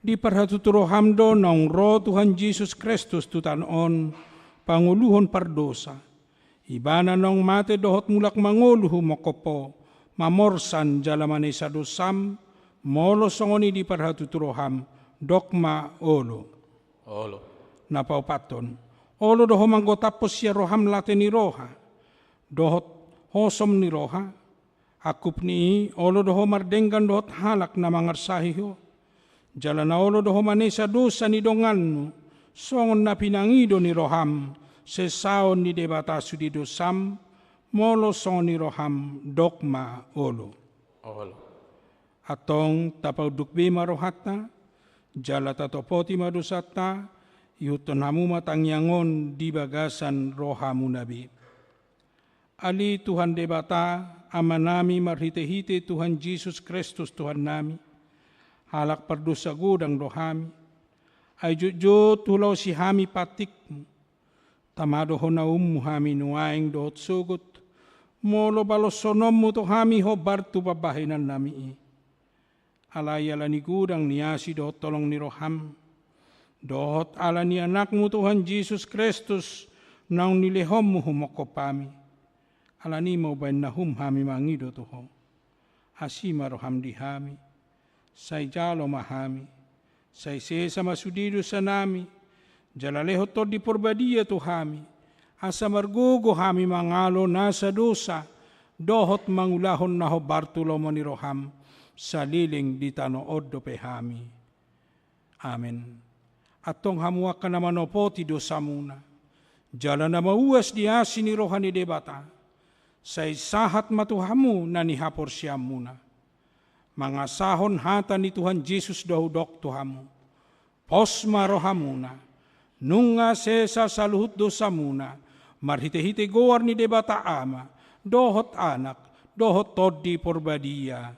Di parhatutoroham do naong ro Tuhan Yesus Kristus tutanon, panguluhon pardosa. Ibana naong mate dohot mulak manguluhu mokopo, mamorsan jala manesa dosam, molo songoni di parhatutoroham, dokma olo. Olo. Napaupaton. Olo doho manggotapos siya roham late ni roha. Dohot hosom ni roha. Akup ni olo doho mardenggan dohot halak na mangarsahiho. Jala na olo doho manesa dosa ni donganmu. Songon na pinangido ni roham. Sesaon ni debata sudi dosam. Molo songon ni roham dokma olo. Olo. Atong tapaudukbi marohata. Jala tatopoti madusata, yuton hamu matangyangon di bagasan rohamu nabi. Ali Tuhan debata, ama nami marhite-hite Tuhan Yesus Kristus Tuhan nami, halak perdosa gudang dohami, ay jujut tulaw si hami patikmu, tamado ho na hami nuaing doot sugot, molo balosonom mo to hami ho bartu babahinan nami. Alayala ni gudang niyasi doot tolong ni roham, doot ala ni anak mo Tuhan Yesus Kristus, naung nilehom mo humokopami. Alani mo ba na hami mangido to ho. Asima roham di hami, say jalo mahami, say sesa masudido sa nami, jalaleho to di porbadia to hami, asa margugo hami mangalo nasa dosa, dohot mangulahon na ho bartulo mo ni roham, sa liling di tanood do pehami. Amen. Atong hamuak ka naman opo ti dosa muna. Jala na mauwas di asin ni rohani debata. Sa isahat matuhamu na nihapor siyam muna. Mga sahon hata ni Tuhan Jesus daudok tuhamu. Posma rohamuna. Nunga sesa saluhut dosa muna. Marhite-hite gowar ni debata ama. Dohot anak. Dohot todi porbadia.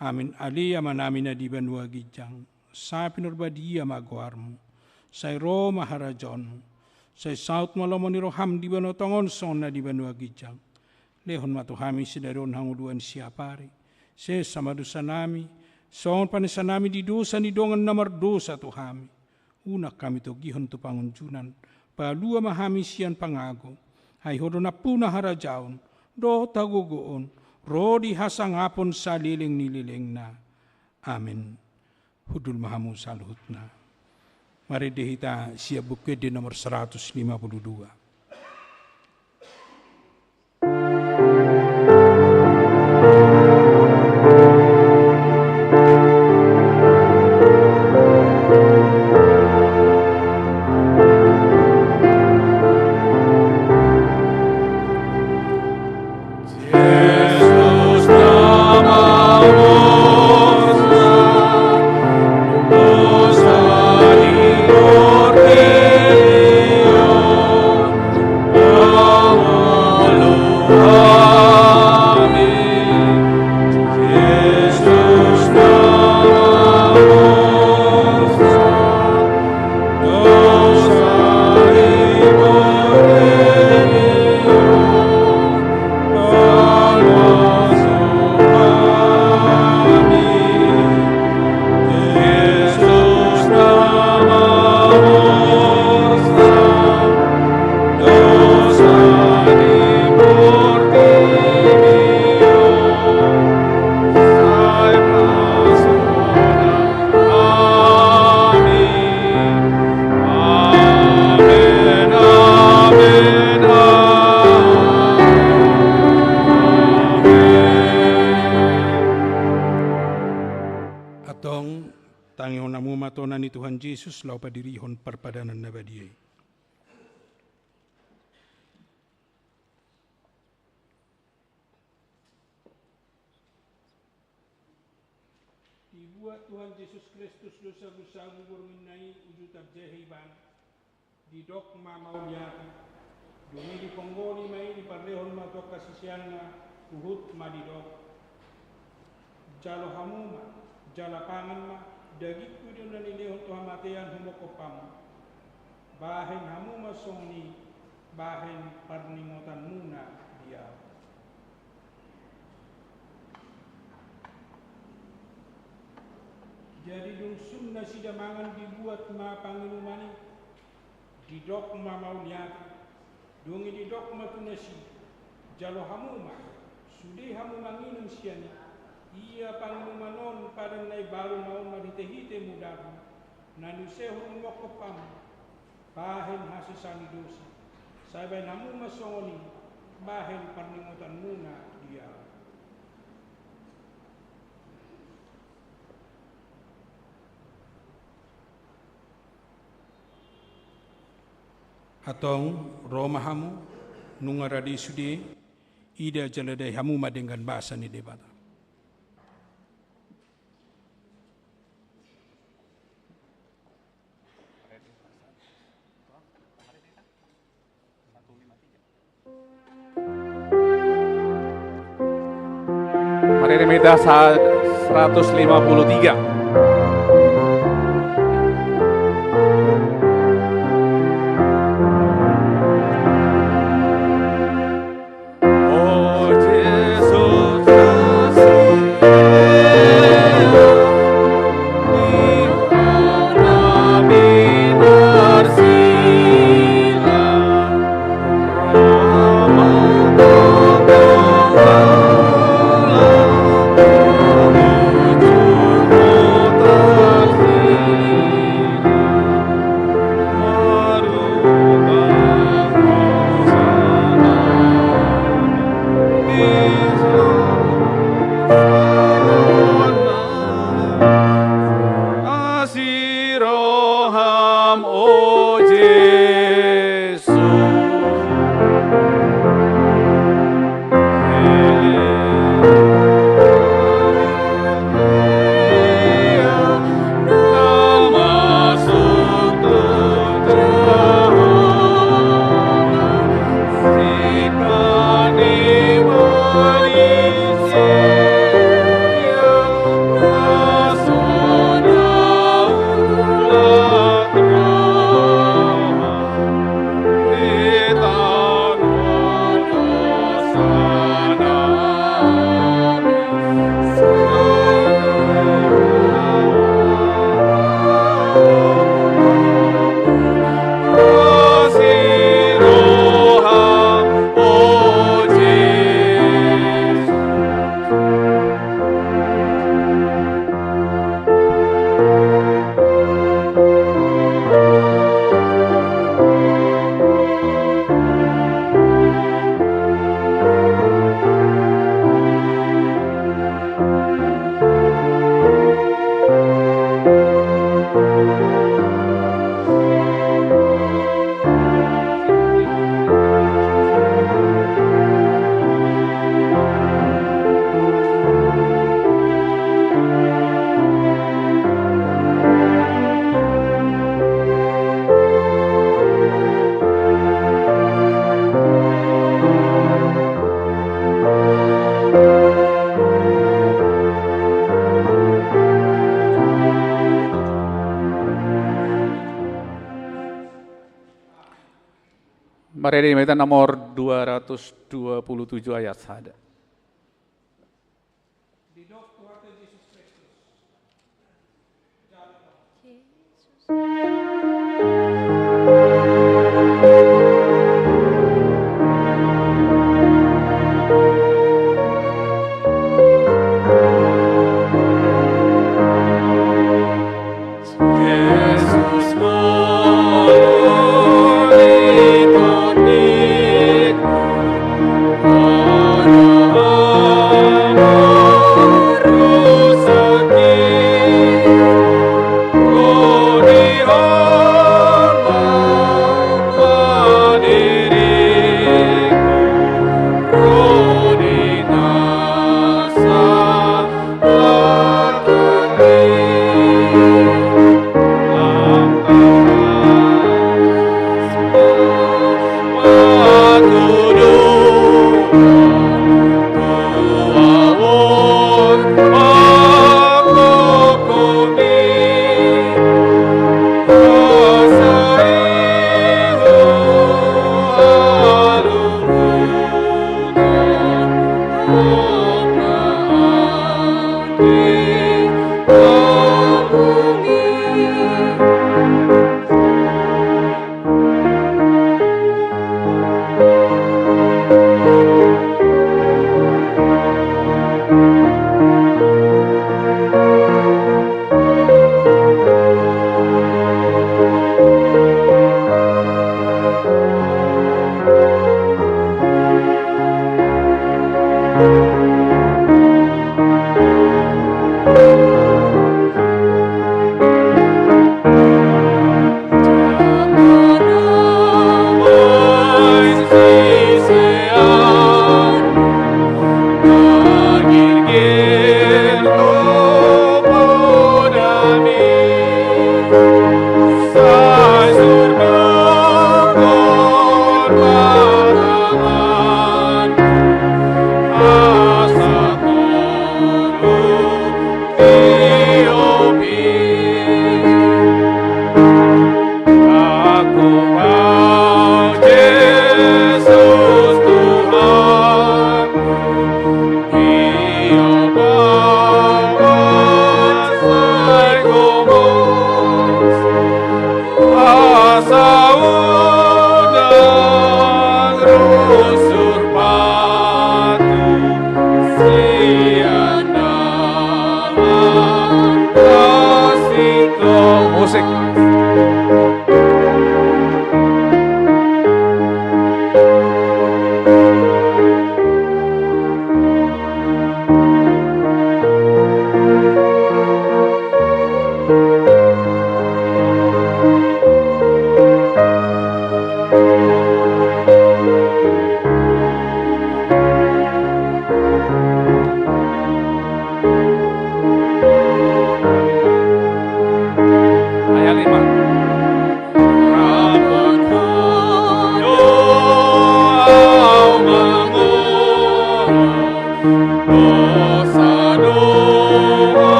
Amin alia manamin na di banwa gijang. Sa pinurbadia magwarmu. Sa Roma harajon. Sa saut malaman ni roham di banotongon son na di banwa gijang. Lehon matuhami si daron hanguduan siya pare. Se sama dosa nami. Son panisa nami di dosa ni dongan namar dosa tuhami. Unak kami to gihon to pangunjunan. Palua mahami siyan pangago. Ay hodo na puna harajaon. Do tagugoon. Rodi hasangapon sa liling nililing na. Amen. Hudul mahamu saluhut na. Mari dehita siya bukwe di nomor 152. ni Tuhan Yesus lau padirihon perpadanan na badiyay. Dibuat Tuhan Yesus Kristus dosa-dosa ngubur minai ujutab jahiban di dogma maulyati dumi di ponggoli mai di parlehon matok kasisian na uhut madidok jalo hamuma jala pangan ma dagik kudun na nilehon Tuhan matean humokopam bahen hamuma songni bahen parningotan muna dia. Jadi dungsun na sidamangan dibuat ma panginumani di dogma maulyati dungi di dogma tunasi jalo hamuma sudi hamuma nginum siani iya panginumanon pada nai baru mau marite-hite mudahu nanusehun mokopam bahen hasisani dosi sabai hamuma songoni bahen parningotan muna dia. Atong Roma hamu nungaradi sudi ida jaladai hamu dengan bahasa ni debata. Mari minta 153. Mari diminta nomor 227 ayat 1. Oh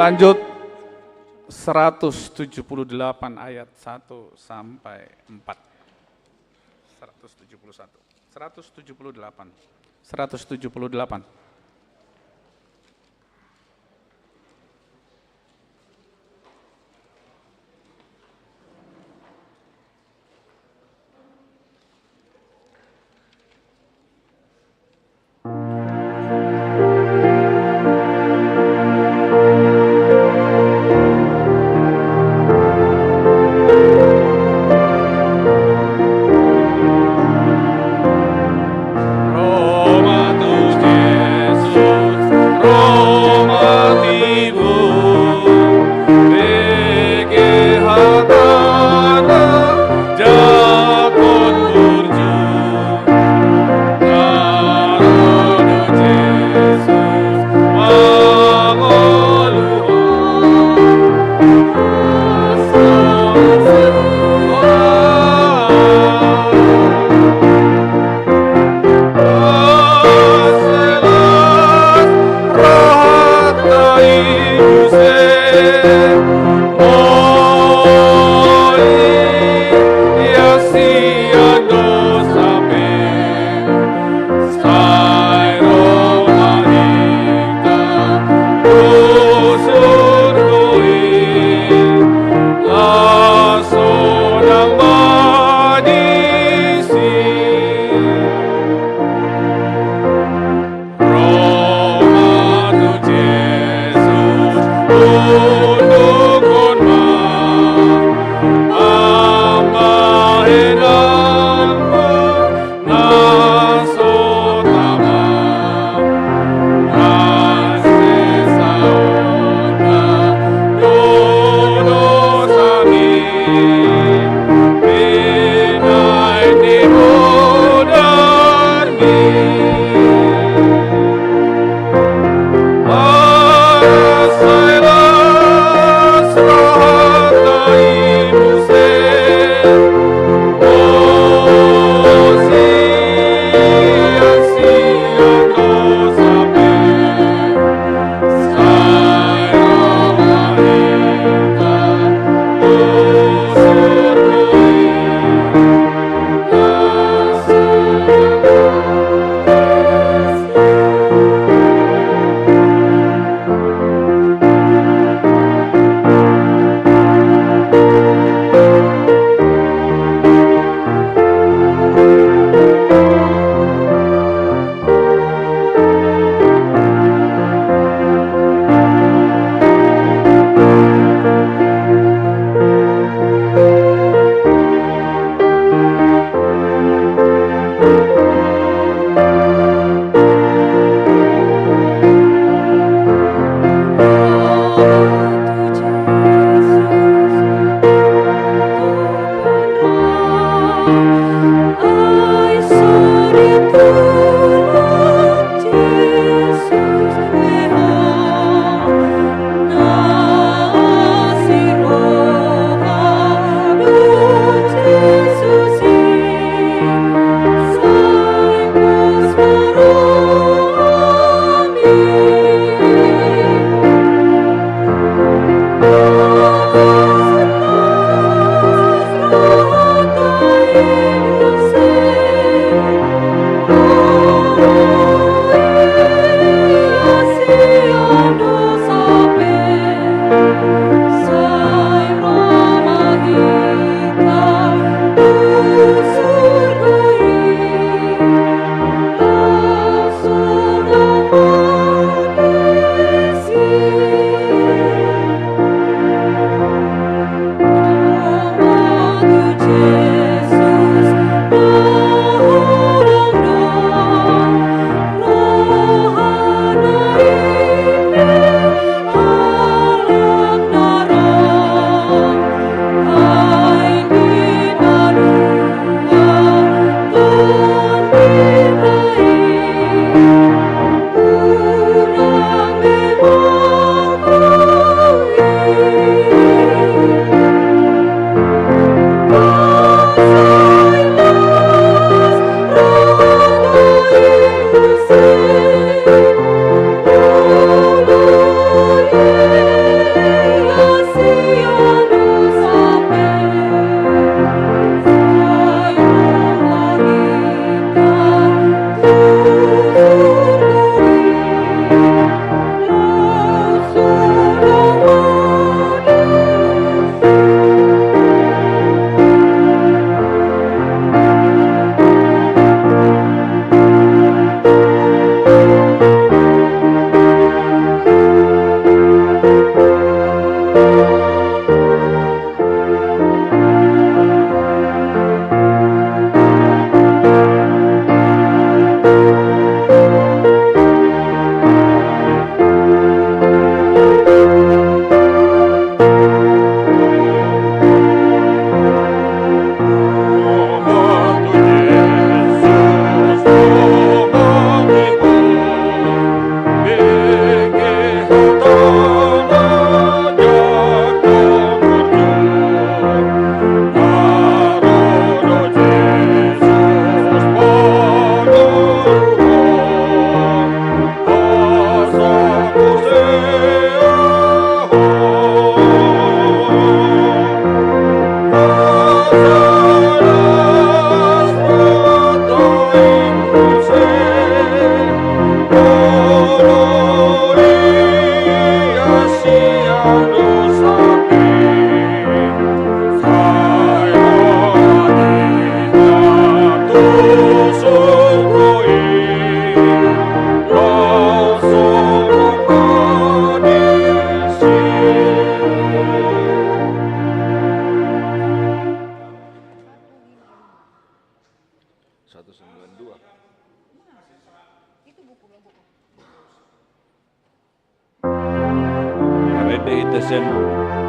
Lanjut 178 ayat 1 sampai 4. 178. Roma tuus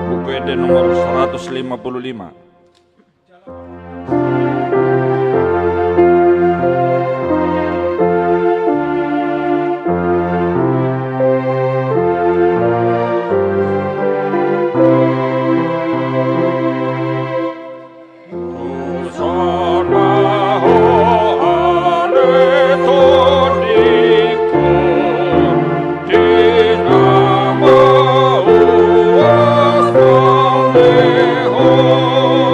UPD nomor 155. Oh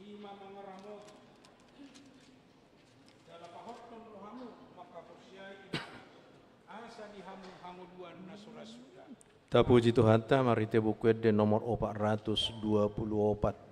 ima mangaramu dalam pahotun rohamu maka persiai asa dihamu-hamu duan nasurasuda. Ta puji Tuhan ta mari te buku de nomor 424.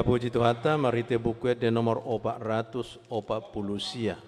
Puji Tuhan, mari te buku de nomor 440 sia.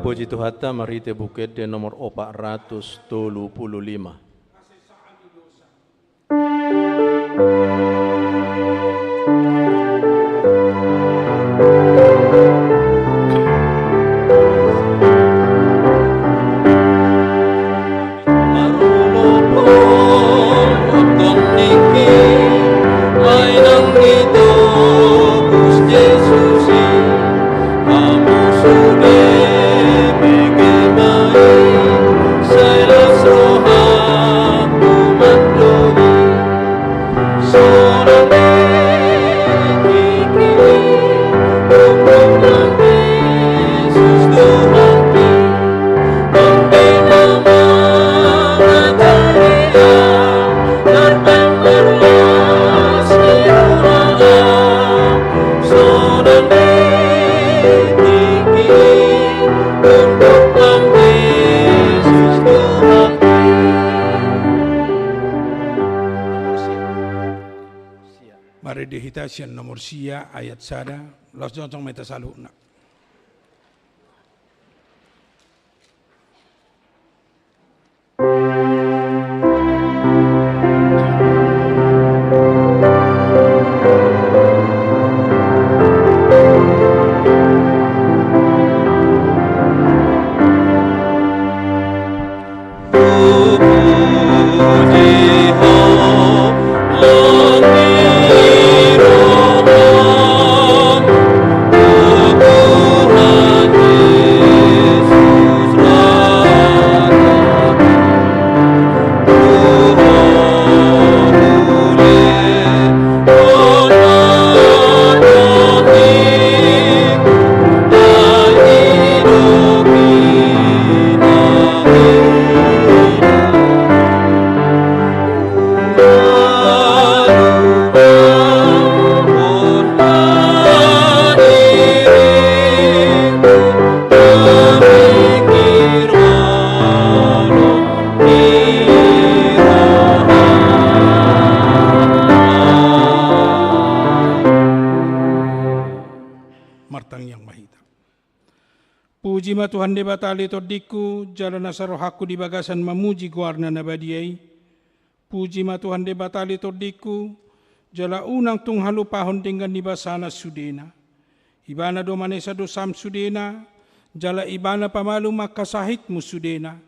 Puji Tuhan, mari te buku de nomor 435. Mari dihitasian nomor sia ayat sada, los joncong meta saluna. Oh Puji ma Tuhan de batali todiku, jalan asa rohaku di bagasan memuji guarna nabadiai. Puji ma Tuhan de batali todiku, jala unang tung halu pahon dengan di basana sudena. Ibana do manesa do sam sudena, jala ibana pamalu makasahit musudena.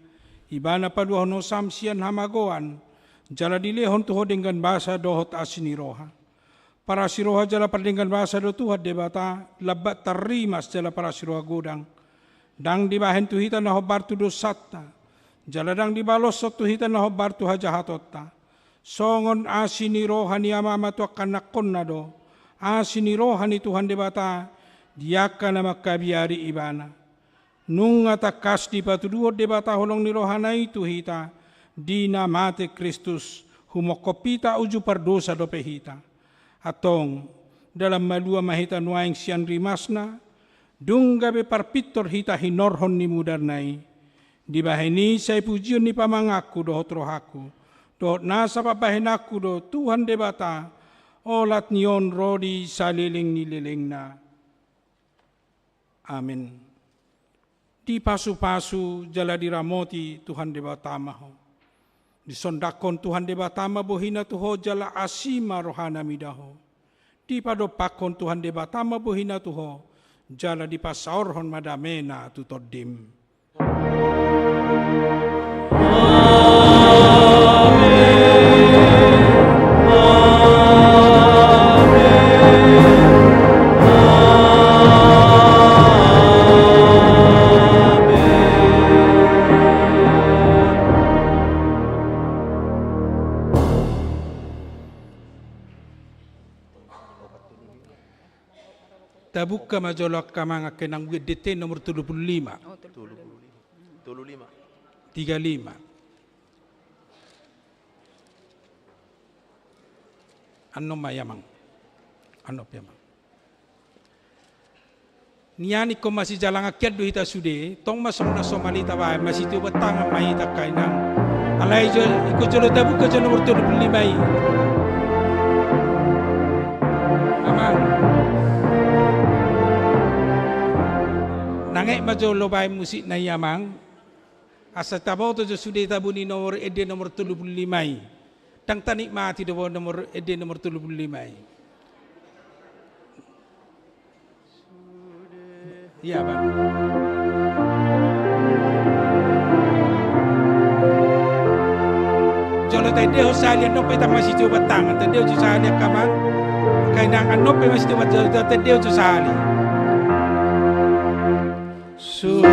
Ibana paduhono sam sian hamagoan, jala dilehon tuho dengan bahasa dohot asiniroha. Para siroha jala dengan bahasa do Tuhan de bata, labat tarimas jala para siroha godang. Dang dibahen tuhita na hobar tu dosata, jaladang dibalos so tuhita na hobar tu hajahatota. Songon asini rohani amama tu akanakon na do, asini rohani Tuhan debata, diaka na makabiari ibana. Nung atakas di patuduho debata holong ni rohanai tuhita, di namate Kristus, humokopita uju pardosa do pehita. Atong dalam malua mahita nuaing sian rimasna, dunggabe parpitor hita hinorhon ni mudarnai. Di baheni saya pujian ni pamangaku dohot rohaku. Dohot nasa pabahenaku do Tuhan debata. Olat nion rodi saliling ni lilingna. Amin. Di pasu-pasu jala diramoti Tuhan debata maho. Di sondakon Tuhan debata bohina tuho jala asima rohana midaho. Di padopakon Tuhan debata bohina tuho. Jala di pasaorhon madamena tutodim. Tabuka majolak kamang kenang DT nomor 35. 35. Ano mayamang. Ano piyamang. Niyani ko masih jalang akyat do hita sude, tong masong na Somalita ba masih tu batang mahita kainang. Alay jo iko jolo tabuka jo nomor 35. Amang. Nangay majolo bay musik na yamang asa tabaw to sude tabu ni nomor ede nomor 35 tang tanik mati do nomor ede nomor 35 iya bang jolo tadeo sali no pe masih coba tangan tadeo ju sali kamang kay nang ano pe masih coba tadeo ju sali Sude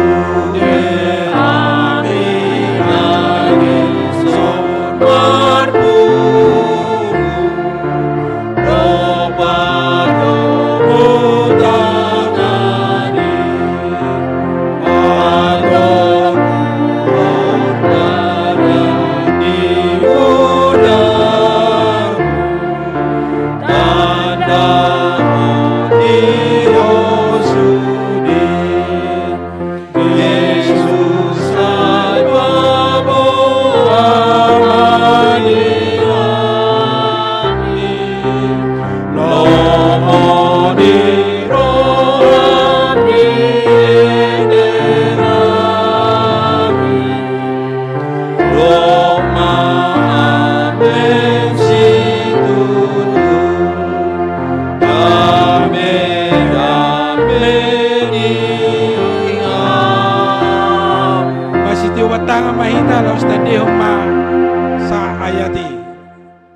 amin somar buru doba dagani padong ordara di udar tanda di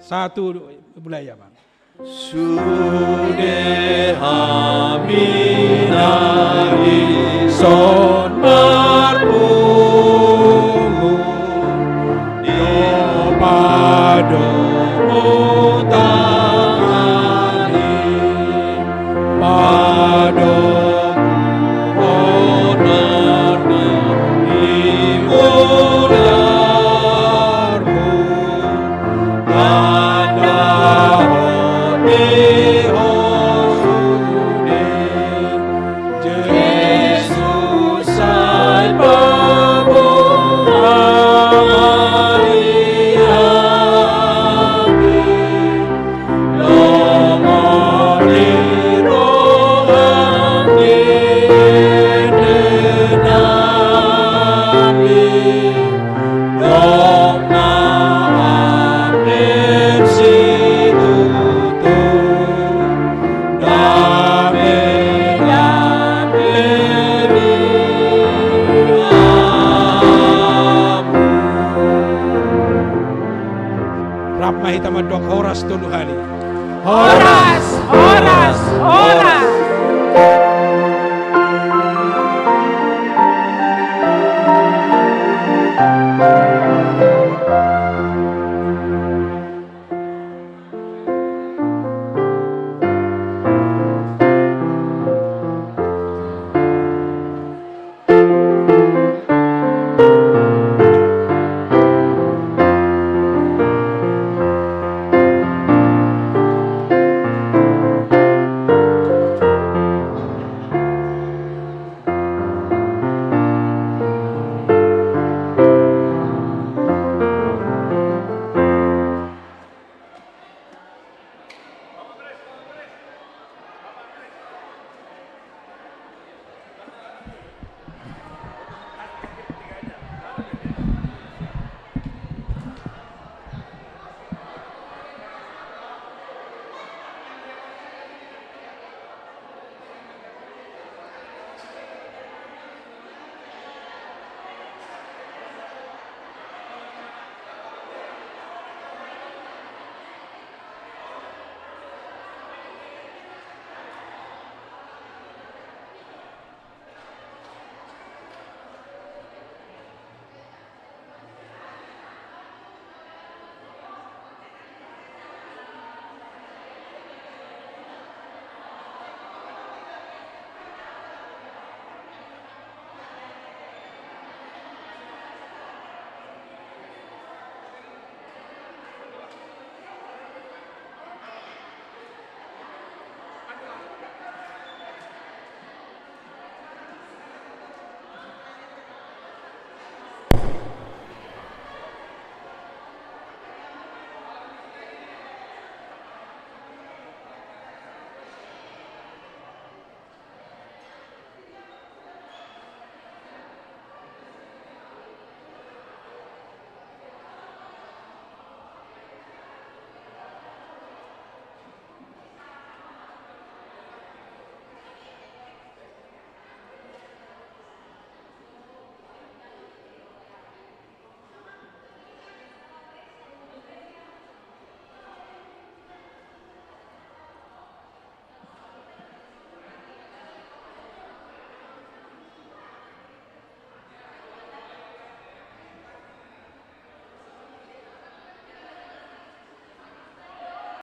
satu bulaya bang. Sude aminari son marpungu diopado utangani pado onarna imudarmu horas tolu hari. Horas, horas, horas.